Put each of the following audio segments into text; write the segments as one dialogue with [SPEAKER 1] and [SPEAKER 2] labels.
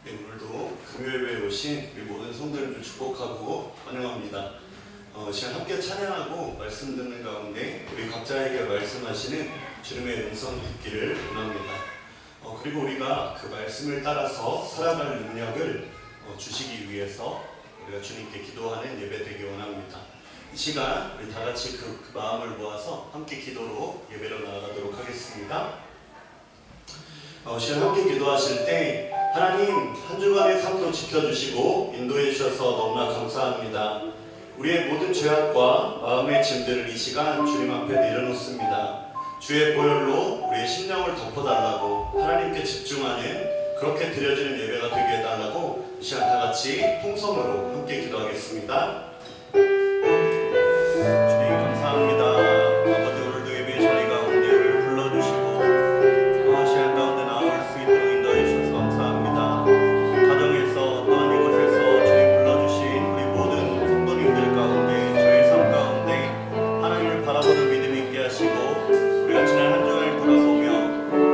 [SPEAKER 1] 네, 오늘도 금요일에 오신 우리 모든 성도님들 축복하고 환영합니다. 시간 함께 찬양하고 말씀 듣는 가운데 우리 각자에게 말씀하시는 주님의 음성 듣기를 원합니다. 그리고 우리가 그 말씀을 따라서 살아갈 능력을 주시기 위해서 우리가 주님께 기도하는 예배 되기 원합니다. 이 시간 우리 다 같이 그 마음을 모아서 함께 기도로 예배로 나아가도록 하겠습니다. 시간 함께 기도하실 때 하나님 한 주간의 삶도 지켜주시고 인도해 주셔서 너무나 감사합니다. 우리의 모든 죄악과 마음의 짐들을 이 시간 주님 앞에 내려놓습니다. 주의 보혈로 우리의 심령을 덮어달라고 하나님께 집중하는 그렇게 드려지는 예배가 되게 해달라고 이 시간 다 같이 통성으로 함께 기도하겠습니다. 주님 감사합니다. 아버지 오늘도 예배 자리 가운데 우리를 불러주시고 시간 가운데 나올 수 있도록 인도해 주셔서 감사합니다. 가정에서 또한 이곳에서 주님 불러주신 우리 모든 성도님들 가운데 저희 삶 가운데 하나님을 바라보는 믿음 있게 하시고 우리가 지난 한 주간을 돌아보며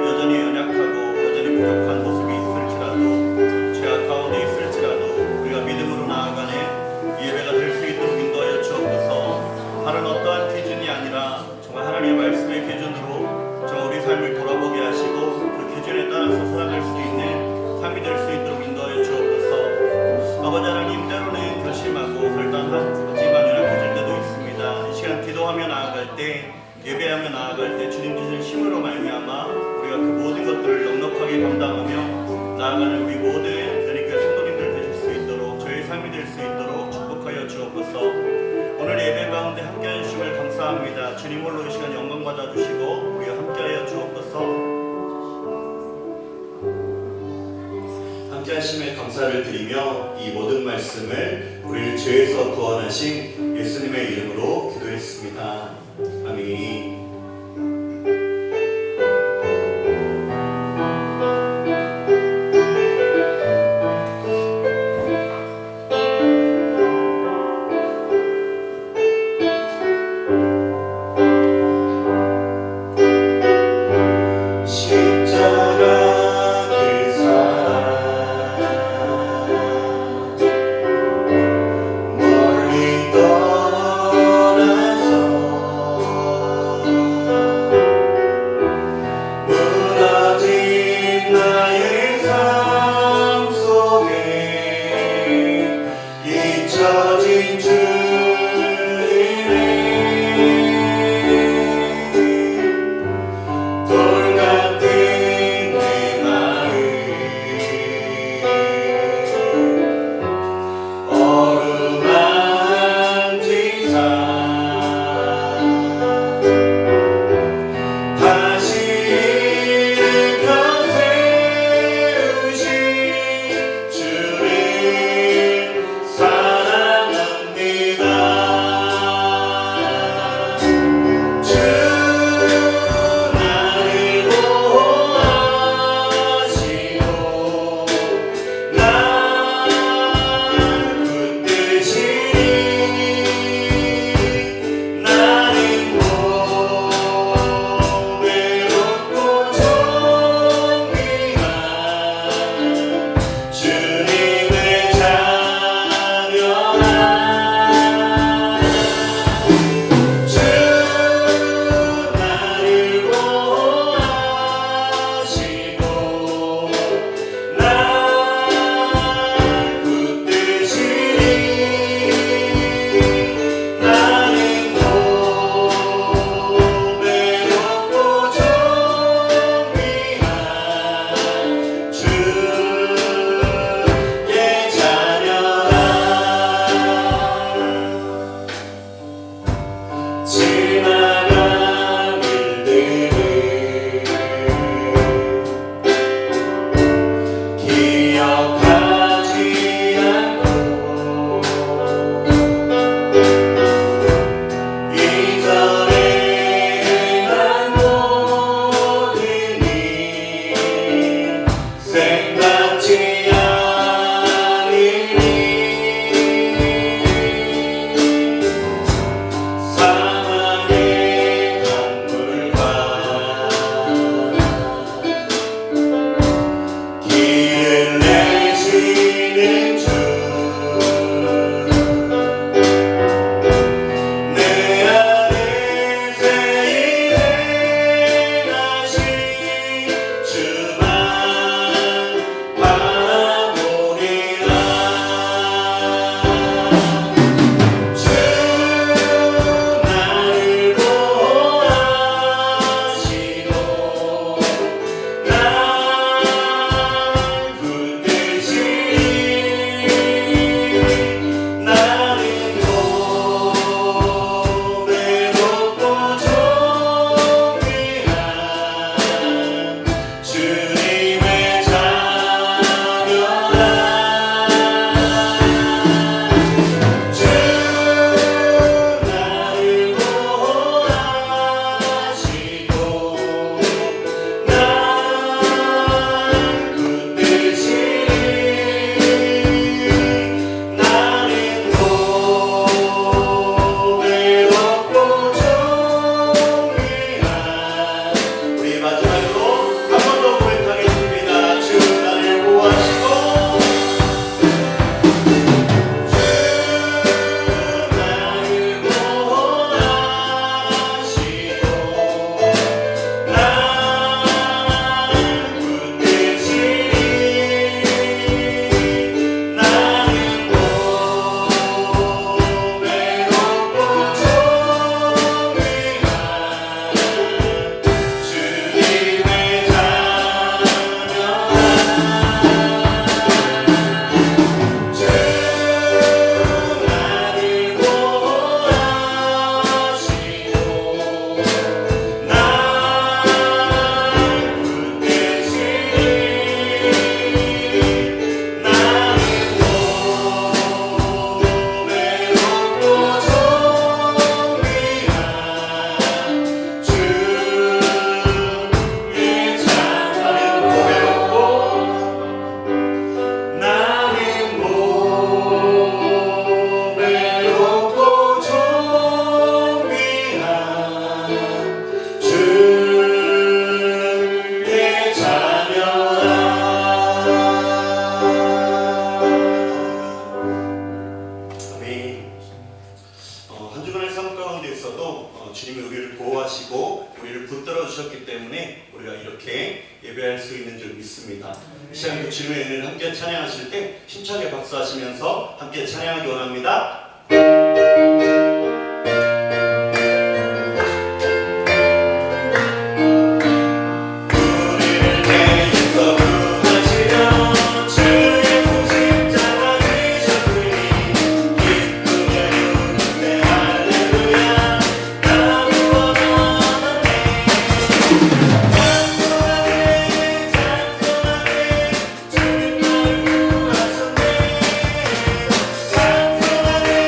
[SPEAKER 1] 여전히 연약하고 여전히 부족한 모습이 있을지라도 죄악 가운데 있을지라도 우리가 믿음으로 나아가는 예배가 될 수 있도록 인도하여 주옵소서. 다른 어떠한 기준이 아니라 정말 하나님의 말씀의 기준으로 정말 우리 삶을 돌아보게 하시고 그 기준에 따라서 살아갈 수 있는 삶이 될 수 있도록 인도하여 주옵소서. 아버지 하나님 때로는 결심하고 결단하지만 연약해질 때도 있습니다. 이 시간 기도하며 나아갈 때 예배하며 나아갈 때 주님 주신 힘으로 말미암아 우리가 그 모든 것들을 넉넉하게 감당하며 나아가는 우리 모든 연약한 성도님들 되실 수 있도록 저희 삶이 될 수 있도록 축복하여 주옵소서. 오늘 예배 가운데 함께하여 주심을 감사합니다. 주님 홀로 이 시간 영광 받아주시고 우리가 함께하여 주옵소서. 함께하심에 감사를 드리며 이 모든 말씀을 우리를 죄에서 구원하신 예수님의 이름으로 기도했습니다. 아멘.
[SPEAKER 2] 돌같은
[SPEAKER 1] 통해 예배할 수 있는 줄 믿습니다. 이 시간 주님의 은혜를 함께 찬양하실 때 힘차게 박수하시면서 함께 찬양하기 원합니다.
[SPEAKER 2] 찬송하네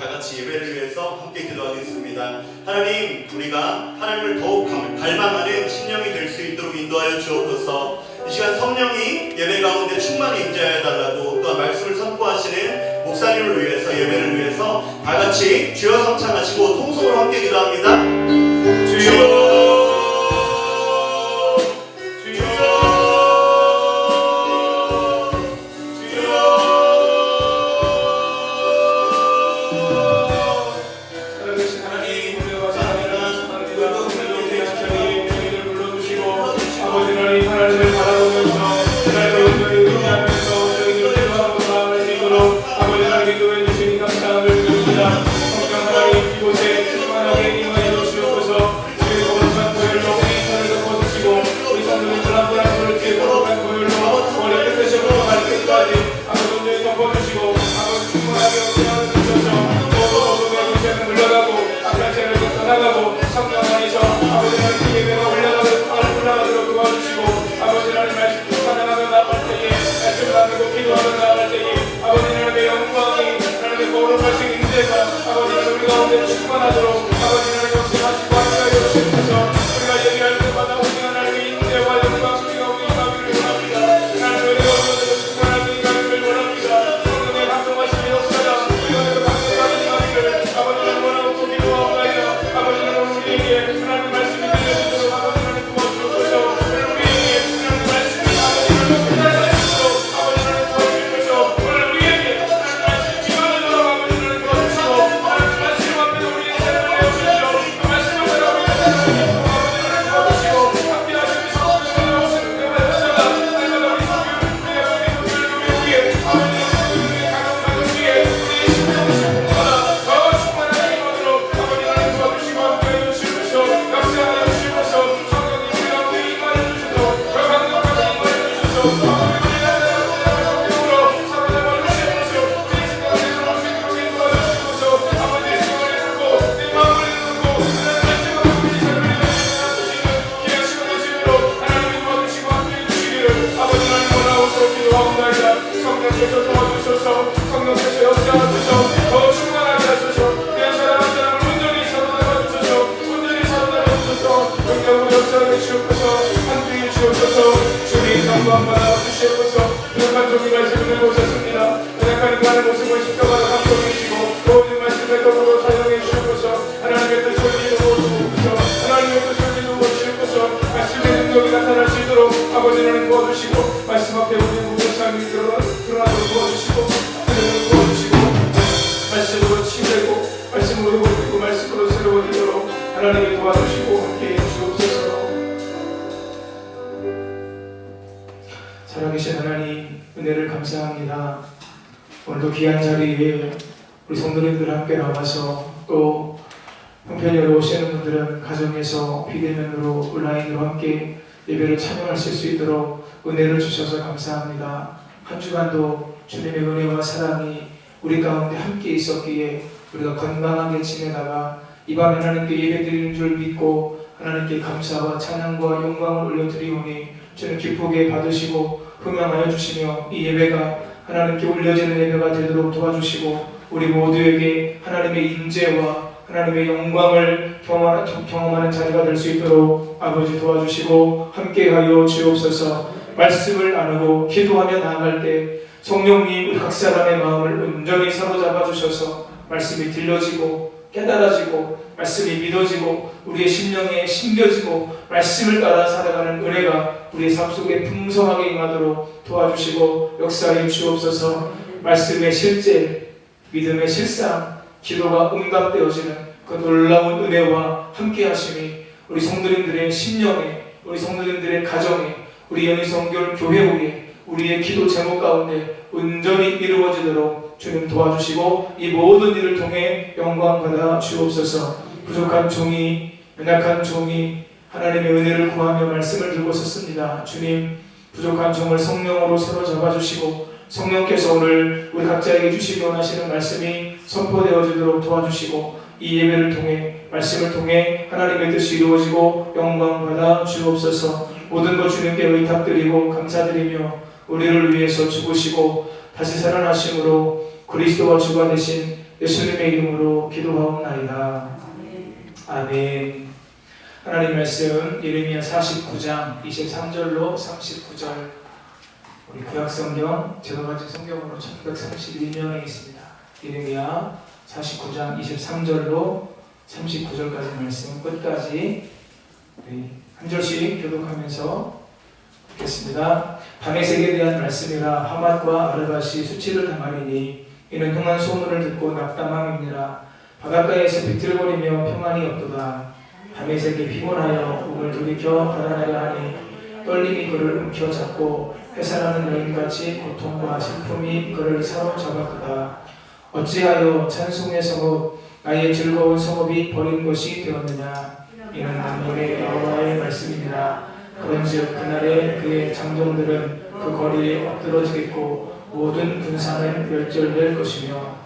[SPEAKER 1] 다 같이 예배를 위해서 함께 기도하겠습니다. 하나님, 우리가 하나님을 더욱 갈망하는 심령이 될 수 있도록 인도하여 주옵소서. 이 시간 성령이 예배 가운데 충만히 임재하여 달라고, 또 말씀을 선포하시는 목사님을 위해서, 예배를 위해서 다 같이 주여 성창하시고 통성으로 함께 기도합니다. 주여,
[SPEAKER 2] 하나님이 도와주시고 함께해 주옵소서. 살아계신 하나님, 은혜를 감사합니다. 오늘도 귀한 자리에 우리 성도님들 함께 나와서, 또 형편이 오시는 분들은 가정에서 비대면으로 온라인으로 함께 예배를 참여하실 수 있도록 은혜를 주셔서 감사합니다. 한 주간도 주님의 은혜와 사랑이 우리 가운데 함께 있었기에 우리가 건강하게 지내다가 이 밤에 하나님께 예배드리는 줄 믿고 하나님께 감사와 찬양과 영광을 올려드리오니 주는 기쁘게 받으시고 흥명하여 주시며 이 예배가 하나님께 올려지는 예배가 되도록 도와주시고 우리 모두에게 하나님의 인재와 하나님의 영광을 경험하는 자리가 될 수 있도록 아버지 도와주시고 함께하여 주옵소서. 말씀을 나누고 기도하며 나아갈 때 성령님 우리 각 사람의 마음을 온전히 사로잡아 주셔서 말씀이 들려지고 깨달아지고 말씀이 믿어지고 우리의 심령에 심겨지고 말씀을 따라 살아가는 은혜가 우리의 삶 속에 풍성하게 임하도록 도와주시고 역사해 주옵소서. 말씀의 실제, 믿음의 실상, 기도가 응답되어지는 그 놀라운 은혜와 함께 하심이 우리 성도님들의 심령에, 우리 성도님들의 가정에, 우리 연희성결 교회 위에 우리의 기도 제목 가운데 온전히 이루어지도록 주님 도와주시고 이 모든 일을 통해 영광 받아 주옵소서. 부족한 종이, 연약한 종이 하나님의 은혜를 구하며 말씀을 들고 섰습니다. 주님, 부족한 종을 성령으로 사로잡아 주시고 성령께서 오늘 우리 각자에게 주시기 원하시는 말씀이 선포되어지도록 도와주시고 이 예배를 통해, 말씀을 통해 하나님의 뜻이 이루어지고 영광 받아 주옵소서. 모든 것 주님께 의탁드리고 감사드리며 우리를 위해서 죽으시고 다시 살아나심으로 그리스도와 주가 되신 예수님의 이름으로 기도하옵나이다. 아멘. 하나님 말씀 예레미야 49장 23절로 39절, 우리 구약성경 제가 가진 성경으로 1931명에 있습니다. 예레미야 49장 23절로 39절까지 말씀 끝까지 우리 한 절씩 교독하면서 읽겠습니다. 밤의 색에 대한 말씀이라. 하맛과 아르밧이 수치를 당하리니 이는 흥한 소문을 듣고 낙담함이니라. 바닷가에서 비틀거리며 평안이 없도다. 밤의 색이 피곤하여 목을 돌이켜 달아나려 하니 떨림이 그를 움켜잡고 회사라는 여인같이 고통과 슬픔이 그를 사로잡았도다. 어찌하여 찬송의 성읍 나의 즐거운 성읍이 버린 것이 되었느냐. 이는 만군의 여호와의 말씀이니라. 그런즉 그날에 그의 장정들은 그 거리에 엎드러지겠고 모든 군사는 멸절될 것이며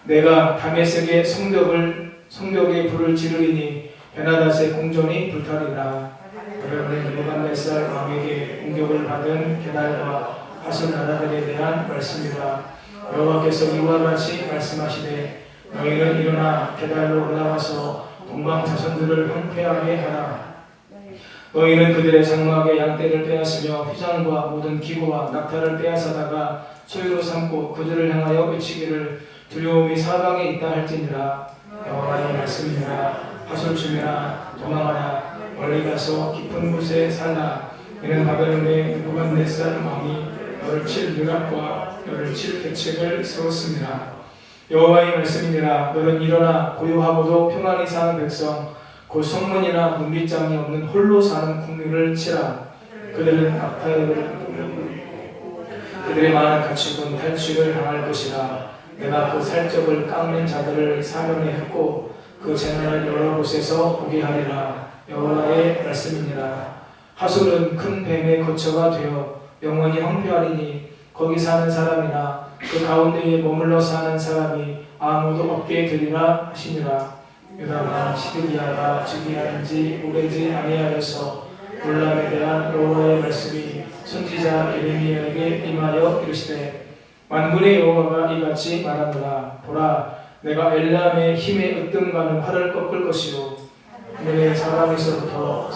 [SPEAKER 2] 내가 다메섹의 성벽에 불을 지르리니 베나닷의 궁전이 불타리라. 그러므로 느부갓네살 왕에게 공격을 받은 게달과 하솔 나라들에 대한 말씀이라. 여호와께서 이와 같이 말씀하시되 너희는 일어나 게달로 올라가서 동방 자손들을 황폐하게 하라. 너희는 그들의 장막의 양떼를 빼앗으며 휘장과 모든 기구와 낙타를 빼앗아다가 소유로 삼고 그들을 향하여 외치기를 두려움이 사방에 있다 할지니라. 여호와의 말씀이니라. 하솔춤이라 도망하라. 멀리 가서 깊은 곳에 살라. 이는 바벨론의 느부갓네살 왕이 너를 칠 류락과 너를 칠 계책을 세웠습니다. 여호와의 말씀이니라. 너는 일어나 고요하고도 평안히 사는 백성 곧 성문이나 문빗장이 없는 홀로 사는 국민을 치라. 그들은 그들의 많은 가축은 탈취를 당할 것이라. 내가 그 살적을 깎는 자들을 사면에 했고 그 재난을 여러 곳에서 보게 하리라. 여호와의 말씀이니라. 하솔은 큰 뱀의 거처가 되어 영원히 황폐하리니 거기 사는 사람이나 그 가운데에 머물러 사는 사람이 아무도 없게 되리라 하시니라. 유다가 시드기야가 즉위하는지 오래지 아니하여서 몰람에 대한 여호와의 말씀이 선지자 예레미야에게 임하여 이르시되 만군의 여호와가 이같이 말하노라. 보라, 내가 엘람의 힘에 으뜸가는 활을 꺾을 것이요 그들의 사방에서부터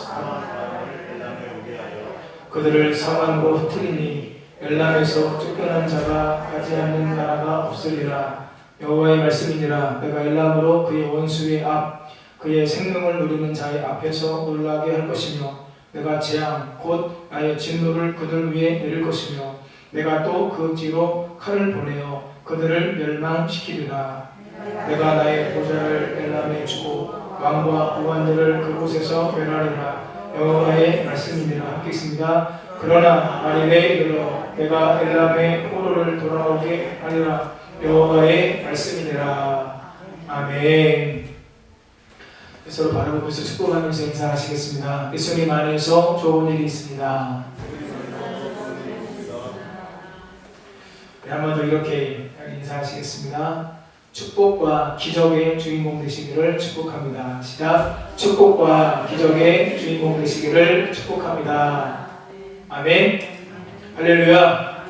[SPEAKER 2] 그들을 사방으로 흩으리니 엘람에서 쫓겨난 자가 가지 않는 나라가 없으리라. 여호와의 말씀이니라. 내가 엘람으로 그의 원수의 앞 그의 생명을 누리는 자의 앞에서 놀라게 할 것이며 내가 재앙 곧 나의 진노를 그들 위에 내릴 것이며 내가 또 그 뒤로 칼을 보내어 그들을 멸망시키리라. 내가 나의 보좌를 엘람에 주고 왕과 보관들을 그곳에서 멸하리라. 여호와의 말씀이니라. 하겠습니다. 그러나 말일에 이르러 내가 엘람의 포로를 돌아오게 하리라. 여호와의 말씀이니라. 아멘. 서로 바라보면서 축복하면서 인사하시겠습니다. 예수님 안에서 좋은 일이 있습니다. 한번 더 이렇게 인사하시겠습니다. 축복과 기적의 주인공 되시기를 축복합니다. 시작. 축복과 기적의 주인공 되시기를 축복합니다. 아멘. 할렐루야.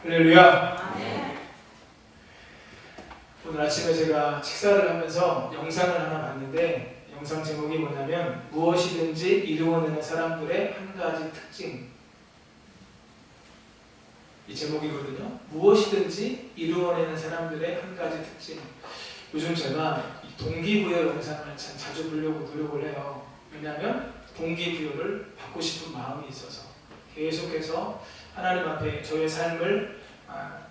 [SPEAKER 2] 할렐루야. 오늘 아침에 제가 식사를 하면서 영상을 하나 봤는데 영상 제목이 뭐냐면 무엇이든지 이루어내는 사람들의 한 가지 특징, 이 제목이거든요. 무엇이든지 이루어내는 사람들의 한 가지 특징. 요즘 제가 동기부여 영상을 참 자주 보려고 노력을 해요. 왜냐하면 동기부여를 받고 싶은 마음이 있어서 계속해서 하나님 앞에 저의 삶을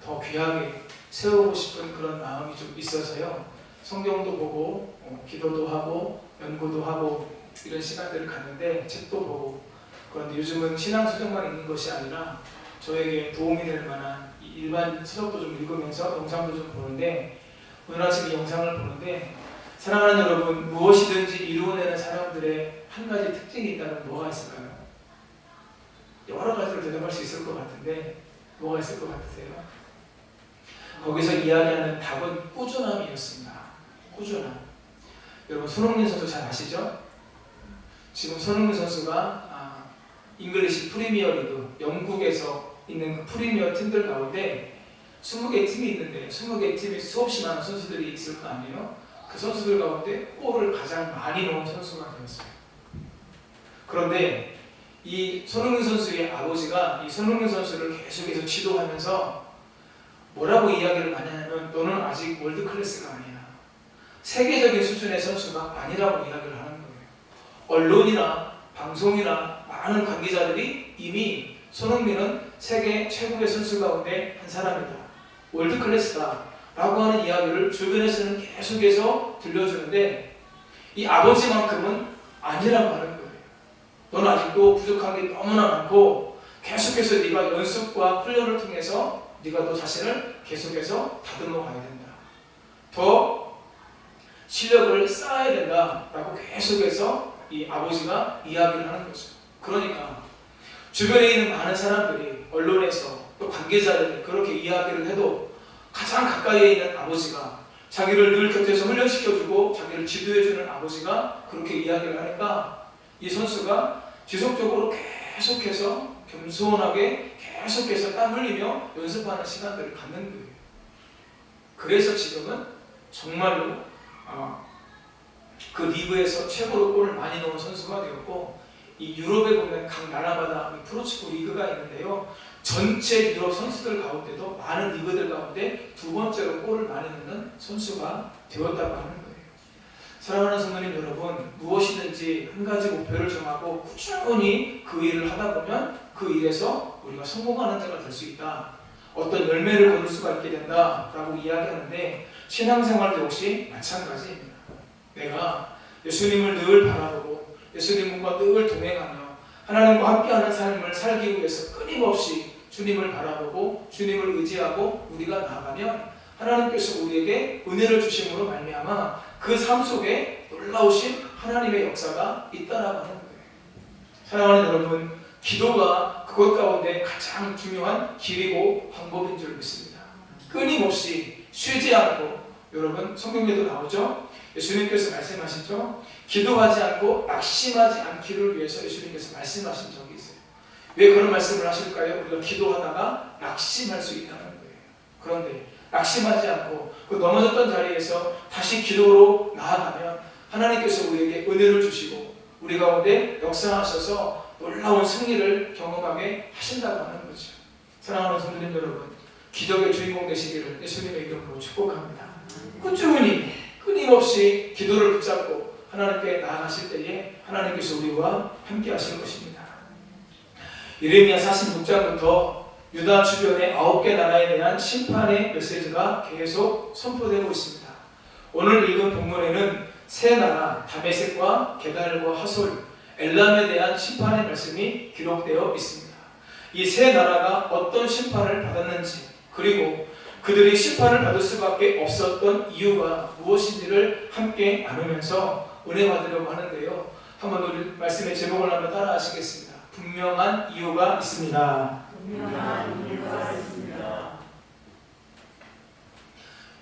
[SPEAKER 2] 더 귀하게 세우고 싶은 그런 마음이 좀 있어서요. 성경도 보고 기도도 하고 연구도 하고 이런 시간들을 갖는데 책도 보고. 그런데 요즘은 신앙 서적만 읽는 것이 아니라 저에게 도움이 될 만한 일반 서적도 좀 읽으면서 영상도 좀 보는데 오늘 아침 이 영상을 보는데 사랑하는 여러분, 무엇이든지 이루어내는 사람들의 한 가지 특징이 있다면 뭐가 있을까요? 여러 가지를 대답할 수 있을 것 같은데 뭐가 있을 것 같으세요? 거기서 이야기하는 답은 꾸준함이었습니다. 꾸준함. 여러분 손흥민 선수 잘 아시죠? 지금 손흥민 선수가 잉글리시 프리미어리그 영국에서 있는 그 프리미어 팀들 가운데 20개 팀이 있는데 20개 팀에 수없이 많은 선수들이 있을 거 아니에요? 그 선수들 가운데 골을 가장 많이 넣은 선수가 되었어요. 그런데 이 손흥민 선수의 아버지가 이 손흥민 선수를 계속해서 지도하면서 뭐라고 이야기를 많이 하냐면 너는 아직 월드 클래스가 아니야. 세계적인 수준의 선수가 아니라고 이야기를 하는 거예요. 언론이나 방송이나 많은 관계자들이 이미 손흥민은 세계 최고의 선수 가운데 한 사람이다. 월드 클래스다. 라고 하는 이야기를 주변에서는 계속해서 들려주는데 이 아버지만큼은 아니라고 하는 거예요. 너는 아직도 부족한 게 너무나 많고 계속해서 네가 연습과 훈련을 통해서 네가 너 자신을 계속해서 다듬어 가야 된다. 더 실력을 쌓아야 된다라고 계속해서 이 아버지가 이야기를 하는 거죠. 그러니까 주변에 있는 많은 사람들이 언론에서 또 관계자들이 그렇게 이야기를 해도 가장 가까이에 있는 아버지가 자기를 늘 곁에서 훈련시켜주고 자기를 지도해주는 아버지가 그렇게 이야기를 하니까 이 선수가 지속적으로 계속해서 겸손하게 계속해서 땀 흘리며 연습하는 시간들을 갖는 거예요. 그래서 지금은 정말로 그 리그에서 최고로 골을 많이 넣은 선수가 되었고 이 유럽에 보면 각 나라마다 프로축구 리그가 있는데요. 전체 유럽 선수들 가운데도 많은 리그들 가운데 두 번째로 골을 많이 넣는 선수가 되었다고 하는 거예요. 사랑하는 성도님 여러분, 무엇이든지 한 가지 목표를 정하고 꾸준히 그 일을 하다 보면 그 일에서 우리가 성공하는 자가 될 수 있다. 어떤 열매를 거둘 수가 있게 된다라고 이야기하는데 신앙생활도 역시 마찬가지입니다. 내가 예수님을 늘 바라보고 예수님과 늘 동행하며 하나님과 함께하는 삶을 살기 위해서 끊임없이 주님을 바라보고 주님을 의지하고 우리가 나아가면 하나님께서 우리에게 은혜를 주심으로 말미암아 그 삶 속에 놀라우신 하나님의 역사가 있다라고 하는 거예요. 사랑하는 여러분, 기도가 그것 가운데 가장 중요한 길이고 방법인 줄 믿습니다. 끊임없이 쉬지 않고, 여러분 성경에도 나오죠. 예수님께서 말씀하시죠. 기도하지 않고 낙심하지 않기를 위해서 예수님께서 말씀하신 적이 있어요. 왜 그런 말씀을 하실까요? 우리가 기도하다가 낙심할 수 있다는 거예요. 그런데 낙심하지 않고 그 넘어졌던 자리에서 다시 기도로 나아가면 하나님께서 우리에게 은혜를 주시고 우리 가운데 역사하셔서 놀라운 승리를 경험하게 하신다고 하는 거죠. 사랑하는 성도님 여러분, 기적의 주인공 되시기를 예수님의 이름으로 축복합니다. 꾸준히 끊임없이 기도를 붙잡고 하나님께 나아가실 때에 하나님께서 우리와 함께 하실 것입니다. 예레미야 46장부터 유다 주변의 9개 나라에 대한 심판의 메시지가 계속 선포되고 있습니다. 오늘 읽은 본문에는 세 나라 다메섹과 게달과 하솔, 엘람에 대한 심판의 말씀이 기록되어 있습니다. 이 세 나라가 어떤 심판을 받았는지, 그리고 그들이 심판을 받을 수밖에 없었던 이유가 무엇인지를 함께 나누면서 은혜 받으려고 하는데요. 한번 우리 말씀의 제목을 한번 따라 하시겠습니다. 분명한 이유가 있습니다. 분명한 이유가 있습니다.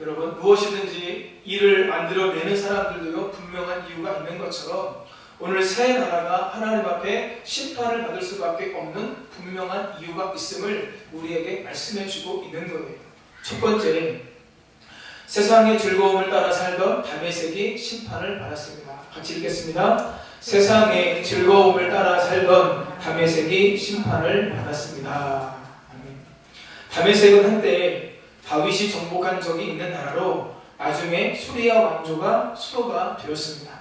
[SPEAKER 2] 여러분, 무엇이든지 일을 만들어내는 사람들도요 분명한 이유가 있는 것처럼 오늘 세 나라가 하나님 앞에 심판을 받을 수밖에 없는 분명한 이유가 있음을 우리에게 말씀해주고 있는 거예요. 첫 번째, 세상의 즐거움을 따라 살던 다메섹이 심판을 받았습니다. 같이 읽겠습니다. 세상의 즐거움을 따라 살던 다메섹이 심판을 받았습니다. 다메섹은 한때 다윗이 정복한 적이 있는 나라로 나중에 수리아 왕조가 수도가 되었습니다.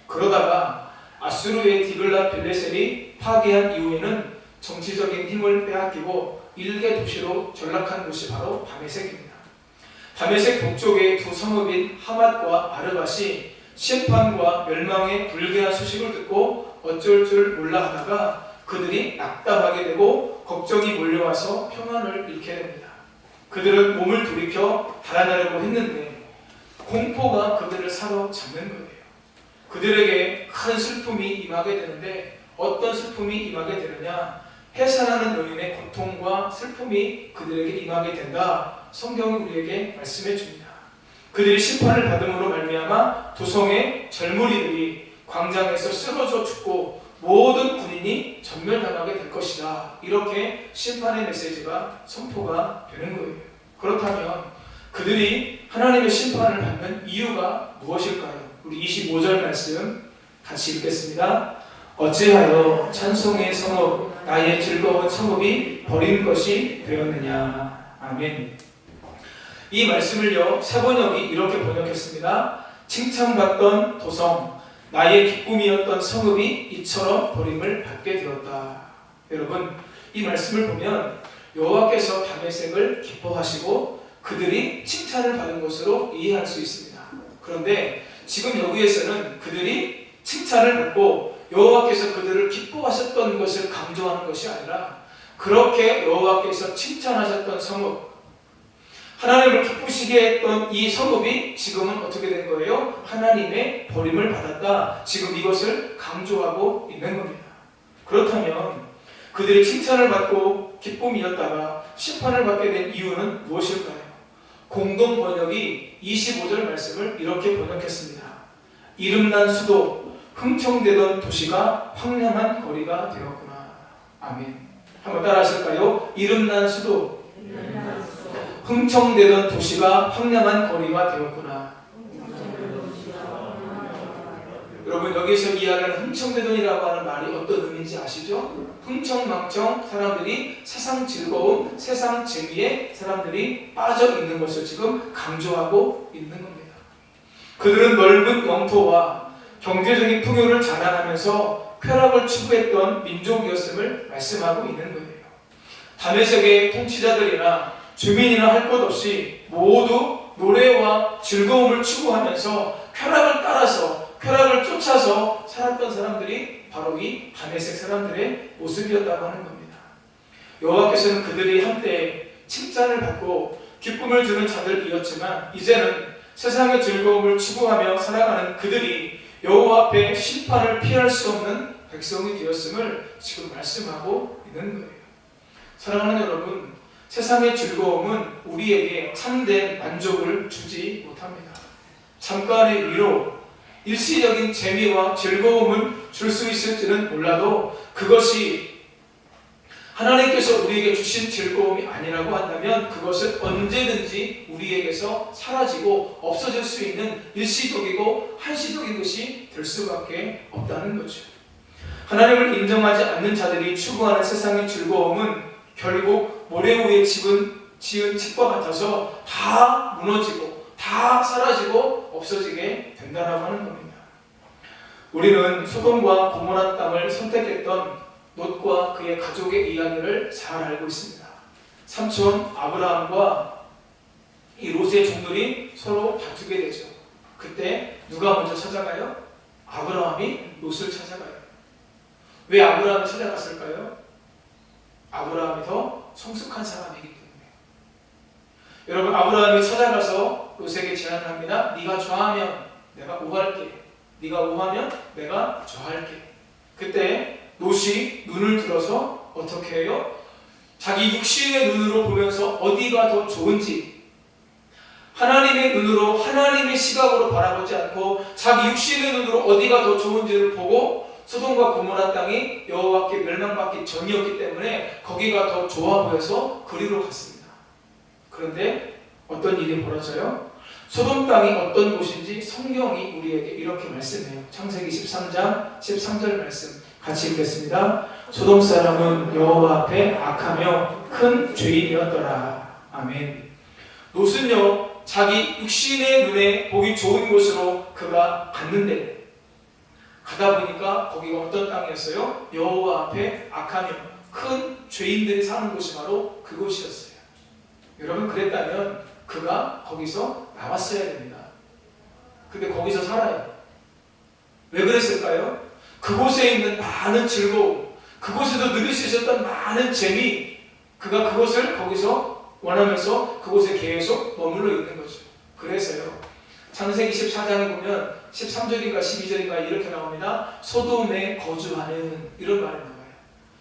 [SPEAKER 2] 그러다가 아수르의 디글랏 빌레셀이 파괴한 이후에는 정치적인 힘을 빼앗기고 일개 도시로 전락한 곳이 바로 다메섹입니다. 다메섹 북쪽의 두 성읍인 하맛과 아르밧이 심판과 멸망의 불길한 소식을 듣고 어쩔 줄 몰라 하다가 그들이 낙담하게 되고 걱정이 몰려와서 평안을 잃게 됩니다. 그들은 몸을 돌이켜 달아나려고 했는데 공포가 그들을 사로잡는 거예요. 그들에게 큰 슬픔이 임하게 되는데 어떤 슬픔이 임하게 되느냐? 해산하는 여인의 고통과 슬픔이 그들에게 임하게 된다. 성경이 우리에게 말씀해 줍니다. 그들이 심판을 받음으로 말미암아 도성의 젊은이들이 광장에서 쓰러져 죽고 모든 군인이 전멸당하게 될 것이다. 이렇게 심판의 메시지가 선포가 되는 거예요. 그렇다면 그들이 하나님의 심판을 받는 이유가 무엇일까요? 우리 25절 말씀 같이 읽겠습니다. 어찌하여 찬송의 성읍 나의 즐거운 성읍이 버린 것이 되었느냐. 아멘. 이 말씀을요 세번역이 이렇게 번역했습니다. 칭찬받던 도성 나의 기쁨이었던 성읍이 이처럼 버림을 받게 되었다. 여러분 이 말씀을 보면 여호와께서 다메섹을 기뻐하시고 그들이 칭찬을 받은 것으로 이해할 수 있습니다. 그런데 지금 여기에서는 그들이 칭찬을 받고 여호와께서 그들을 기뻐하셨던 것을 강조하는 것이 아니라 그렇게 여호와께서 칭찬하셨던 성읍, 하나님을 기쁘시게 했던 이 성읍이 지금은 어떻게 된 거예요? 하나님의 버림을 받았다. 지금 이것을 강조하고 있는 겁니다. 그렇다면 그들이 칭찬을 받고 기쁨이었다가 심판을 받게 된 이유는 무엇일까요? 공동 번역이 25절 말씀을 이렇게 번역했습니다. 이름난 수도, 흥청대던 도시가 황량한 거리가 되었구나. 아멘. 한번 따라 하실까요? 이름난 수도, 흥청대던 도시가 황량한 거리가 되었구나. 여러분 여기서 이야기하는 흥청대돈이라고 하는 말이 어떤 의미인지 아시죠? 흥청망청 사람들이 세상 즐거움, 세상 재미에 사람들이 빠져 있는 것을 지금 강조하고 있는 겁니다. 그들은 넓은 영토와 경제적인 풍요를 자랑하면서 쾌락을 추구했던 민족이었음을 말씀하고 있는 거예요. 다메섹의 통치자들이나 주민이나 할 것 없이 모두 노래와 즐거움을 추구하면서 쾌락을 따라서 쾌락을 쫓아서 살았던 사람들이 바로 이 다메섹 사람들의 모습이었다고 하는 겁니다. 여호와께서는 그들이 한때 칭찬을 받고 기쁨을 주는 자들이었지만 이제는 세상의 즐거움을 추구하며 살아가는 그들이 여호와 앞에 심판을 피할 수 없는 백성이 되었음을 지금 말씀하고 있는 거예요. 사랑하는 여러분, 세상의 즐거움은 우리에게 참된 만족을 주지 못합니다. 잠깐의 위로, 일시적인 재미와 즐거움을 줄 수 있을지는 몰라도 그것이 하나님께서 우리에게 주신 즐거움이 아니라고 한다면 그것은 언제든지 우리에게서 사라지고 없어질 수 있는 일시적이고 한시적인 것이 될 수밖에 없다는 거죠. 하나님을 인정하지 않는 자들이 추구하는 세상의 즐거움은 결국 모래 위에 지은 집과 같아서 다 무너지고 다 사라지고 없어지게 된다라고 하는 겁니다. 우리는 소돔과 고모라 땅을 선택했던 롯과 그의 가족의 이야기를 잘 알고 있습니다. 삼촌 아브라함과 이 롯의 종들이 서로 다투게 되죠. 그때 누가 먼저 찾아가요? 아브라함이 롯을 찾아가요. 왜 아브라함이 찾아갔을까요? 아브라함이 더 성숙한 사람이기 때문에. 여러분 아브라함이 찾아가서 롯에게 제안을 합니다. 네가 좌하면 내가 우할게. 네가 우하면 내가 좌할게. 그때 롯이 눈을 들어서 어떻게 해요? 자기 육신의 눈으로 보면서 어디가 더 좋은지 하나님의 눈으로 하나님의 시각으로 바라보지 않고 자기 육신의 눈으로 어디가 더 좋은지를 보고 소돔과 고모라 땅이 여호와께 멸망받기 전이었기 때문에 거기가 더 좋아 보여서 그리로 갔습니다. 그런데 어떤 일이 벌어져요? 소돔 땅이 어떤 곳인지 성경이 우리에게 이렇게 말씀해요. 창세기 13장 13절 말씀 같이 읽겠습니다. 소돔 사람은 여호와 앞에 악하며 큰 죄인이었더라. 아멘. 롯은요 자기 육신의 눈에 보기 좋은 곳으로 그가 갔는데 가다 보니까 거기가 어떤 땅이었어요? 여호와 앞에 악하며 큰 죄인들이 사는 곳이 바로 그곳이었어요. 여러분 그랬다면 그가 거기서 나왔어야 됩니다. 근데 거기서 살아요. 왜 그랬을까요? 그곳에 있는 많은 즐거움, 그곳에서 누릴 수 있었던 많은 재미, 그가 그것을 거기서 원하면서 그곳에 계속 머물러 있는 거죠. 그래서요 창세기 14장에 보면 13절인가 12절인가 이렇게 나옵니다. 소돔에 거주하는 이런 말이 나와요.